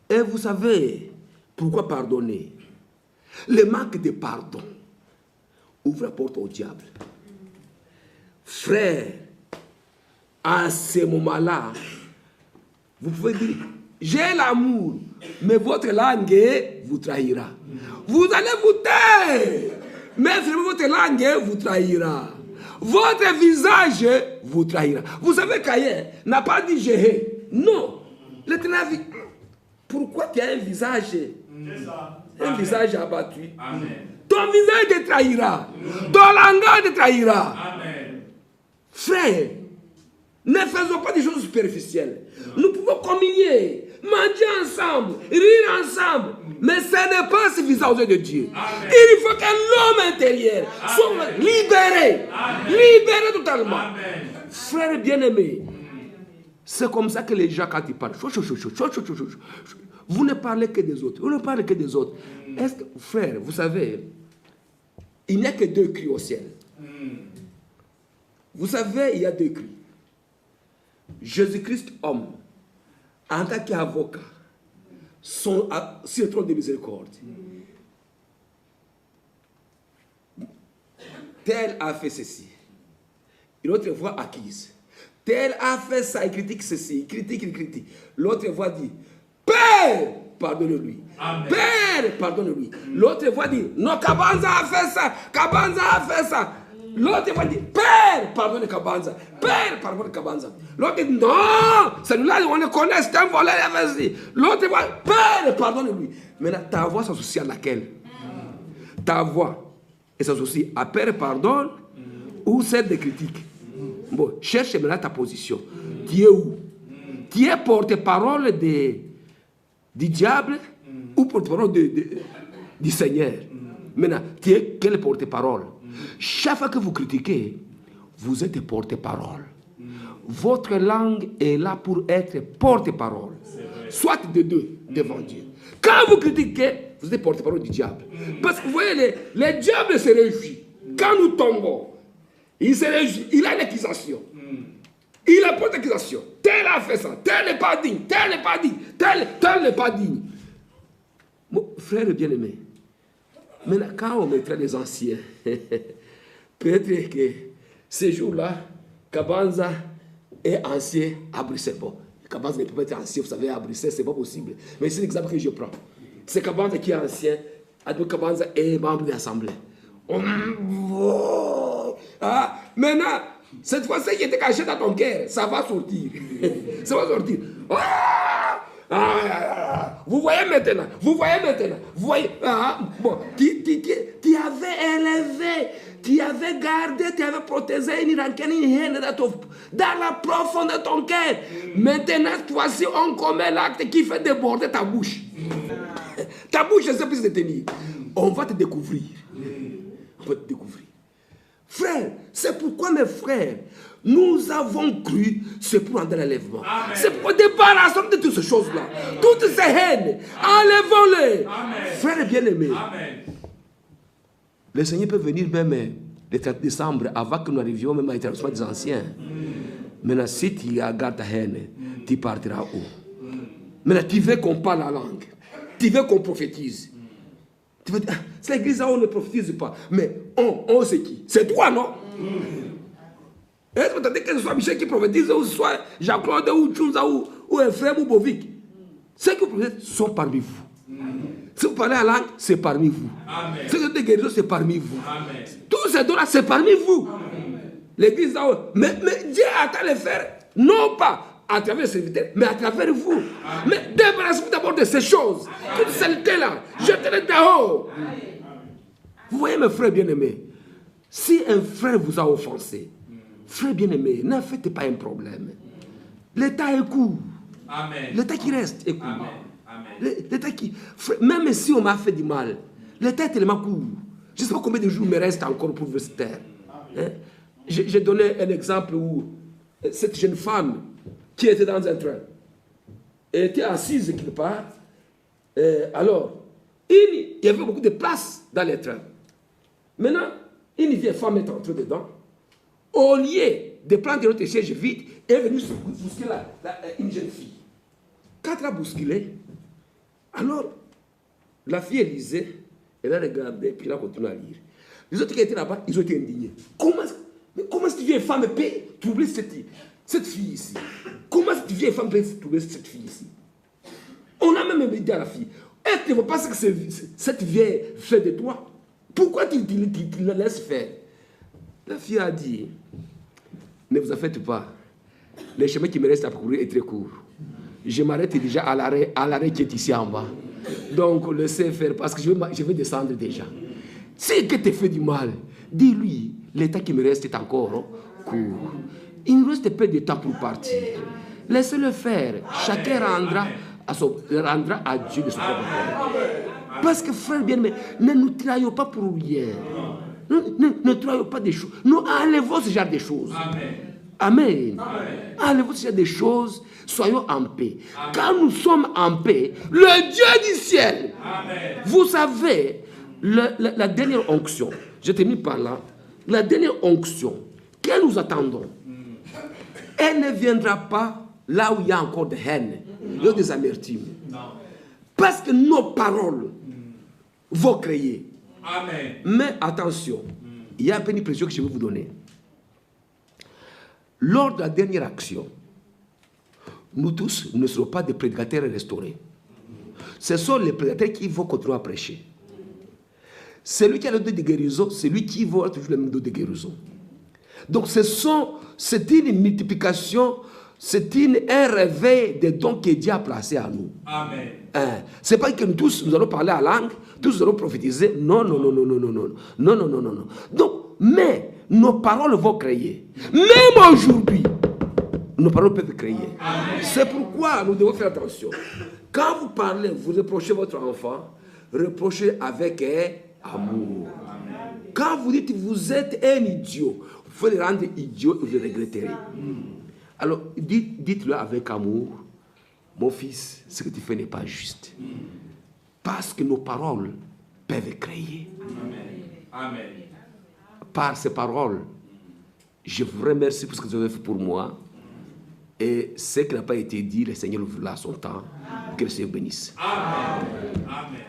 Et vous savez pourquoi pardonner? Le manque de pardon ouvre la porte au diable. Frère, à ce moment-là, vous pouvez dire, j'ai l'amour, mais votre langue vous trahira. Vous allez vous taire, mais votre langue vous trahira. Votre visage vous trahira. Vous savez, Caïn n'a pas dit je hais. Non. L'Éternel a dit, pourquoi tu as un visage visage abattu? Amen. Ton visage te trahira. Ton langage te trahira. Amen. Frère, ne faisons pas des choses superficielles. Nous pouvons communier, manger ensemble, rire ensemble. Mais ce n'est pas suffisant aux yeux de Dieu. Amen. Il faut que l'homme intérieur soit libéré. Amen. Libéré totalement. Amen. Frère bien-aimé, c'est comme ça que les gens, quand ils parlent, vous ne parlez que des autres. Vous ne parlez que des autres. Est-ce que, frère, vous savez, il n'y a que deux cris au ciel. Vous savez, il y a deux cris. Jésus-Christ, homme, en tant qu'avocat, sur le trône de miséricorde. Tel a fait ceci. L'autre voix acquise. Tel a fait ça, il critique ceci, il critique. L'autre voix dit, Père, pardonne-lui. Amen. Père, pardonne-lui. L'autre voix dit, non, Kabanza a fait ça. L'autre voix dit, Père, pardonne Kabanza. Père, pardonne Kabanza. L'autre dit, non, celui-là, on le connaît, c'est un voleur. L'autre voix, Père, pardonne-lui. Maintenant, ta voix s'associe à laquelle? Ta voix s'associe à Père, pardonne, ou celle de critique. Bon, cherche maintenant ta position. Tu es où? Tu es porte-parole du diable ou porte-parole du Seigneur? Maintenant, tu es quel porte-parole? Chaque fois que vous critiquez, vous êtes porte-parole. Votre langue est là pour être porte-parole. Soit de deux devant Dieu. Quand vous critiquez, vous êtes porte-parole du diable. Parce que vous voyez, le diable se réfugie. Quand nous tombons, il se réfugie. Il a une accusation. Il apporte l'accusation. Tel a fait ça. Tel n'est pas digne. Tel n'est pas digne. Tel n'est pas digne. Mon frère bien-aimé, maintenant, quand on mettrait les anciens, peut-être que ces jours-là, Kabanza est ancien à Bruxelles. Bon, Kabanza ne peut pas être ancien, vous savez, à Bruxelles, ce n'est pas possible. Mais c'est l'exemple que je prends. C'est Kabanza qui est ancien, Adou Kabanza est membre de l'Assemblée. Ah, maintenant, cette fois-ci qui était caché dans ton cœur, ça va sortir. Ça va sortir. Ah! Vous voyez maintenant, vous voyez, bon, tu avais élevé, tu avais gardé, tu avais protégé une rancune, une haine dans la profondeur de ton cœur. Maintenant, voici, on commet l'acte qui fait déborder ta bouche. Ta bouche ne sait plus se tenir. On va te découvrir. On va te découvrir. Frère, c'est pourquoi mes frères, nous avons cru, c'est pour rendre l'enlèvement. C'est pour débarrasser de toutes ces choses-là. Toutes ces haines, enlevons-les. Frères bien-aimés, le Seigneur peut venir même le 30 décembre avant que nous arrivions même à l'établissement des anciens. Maintenant, si tu gardes ta haine, tu partiras où? Maintenant, tu veux qu'on parle la langue. Tu veux qu'on prophétise. Tu veux dire, c'est l'église où on ne prophétise pas. Mais on c'est qui? C'est toi, non? Est-ce que tu as dit que ce soit Michel qui prophétise, ou soit Jean-Claude, ou Tchouza, ou Ephraim, ou Bovic? Ceux qui prophétisent sont parmi vous. Si vous parlez la langue, c'est parmi vous. Ceux qui ont des guérisons, c'est parmi vous. Amen. Tous ces dons-là, c'est parmi vous. L'église là-haut. Mais Dieu attend les faire, non pas à travers les serviteurs, mais à travers vous. Amen. Mais débarrassez-vous d'abord de ces choses. Toutes celles-là, jetez-les dehors. Vous voyez, mes frères bien-aimés, si un frère vous a offensé, frère bien-aimé, n'en faites pas un problème. L'état est court. L'état qui reste est court. L'état qui... Même si on m'a fait du mal, l'état est tellement court. Je ne sais pas combien de jours me reste encore pour cette terre. Hein? J'ai donné un exemple où cette jeune femme qui était dans un train était assise quelque part. Alors, il y avait beaucoup de place dans les trains. Maintenant, une vieille femme est entrée dedans. Au lieu de prendre notre siège vide, elle est venue bousculer une jeune fille. Quand elle a bousculé, alors, la fille, elle lisait, elle a regardé, puis elle a continué à lire. Les autres qui étaient là-bas, ils ont été indignés. Comment cette vieille femme peut troubler cette fille ici? Comment cette vieille femme peut troubler cette fille ici? On a même dit à la fille, est-ce que tu ne vois pas ce que cette vieille fait de toi? Pourquoi tu la laisses faire? La fille a dit, ne vous en faites pas. Le chemin qui me reste à parcourir est très court. Je m'arrête déjà à l'arrêt qui est ici en bas. Donc, laissez faire, parce que je vais descendre déjà. Si que tu fais du mal, dis-lui, l'état qui me reste est encore court. Il ne reste pas de temps pour partir. Laissez-le faire. Chacun rendra à Dieu de son propre cœur. Parce que, frère bien-aimé, ne nous trahissons pas pour rien. Ne trahissons pas des choses. Nous enlevons ce genre de choses. Amen. Enlevons ce genre de choses. Soyons en paix. Amen. Quand nous sommes en paix, le Dieu du ciel, amen. Vous savez, la dernière onction, je termine par là, la dernière onction que nous attendons, elle ne viendra pas là où il y a encore de haine, il y a des amertumes. Parce que nos paroles vont créer. Amen. Mais attention, il y a un peu une pression que je vais vous donner. Lors de la dernière action, nous tous ne serons pas des prédicateurs restaurés. Ce sont les prédicateurs qui vont continuer à prêcher. Celui qui a le don de guérison, c'est lui qui va avoir toujours le même don de guérison. Donc c'est une multiplication, c'est un réveil des dons que Dieu a placés à nous. Amen. Ce n'est pas que nous tous, nous allons parler à langue, tous nous allons prophétiser. Non. Donc, mais nos paroles vont créer. Même aujourd'hui, nos paroles peuvent créer. C'est pourquoi nous devons faire attention. Quand vous parlez, vous reprochez votre enfant, reprochez avec amour. Amen. Quand vous dites vous êtes un idiot, vous pouvez le rendre idiot et vous le regretterez. Alors, dites-le avec amour, mon fils, ce que tu fais n'est pas juste. Parce que nos paroles peuvent créer. Amen. Par ces paroles, je vous remercie pour ce que vous avez fait pour moi. Et ce qui n'a pas été dit, le Seigneur vous l'a son temps. Que le Seigneur bénisse. Amen. Amen.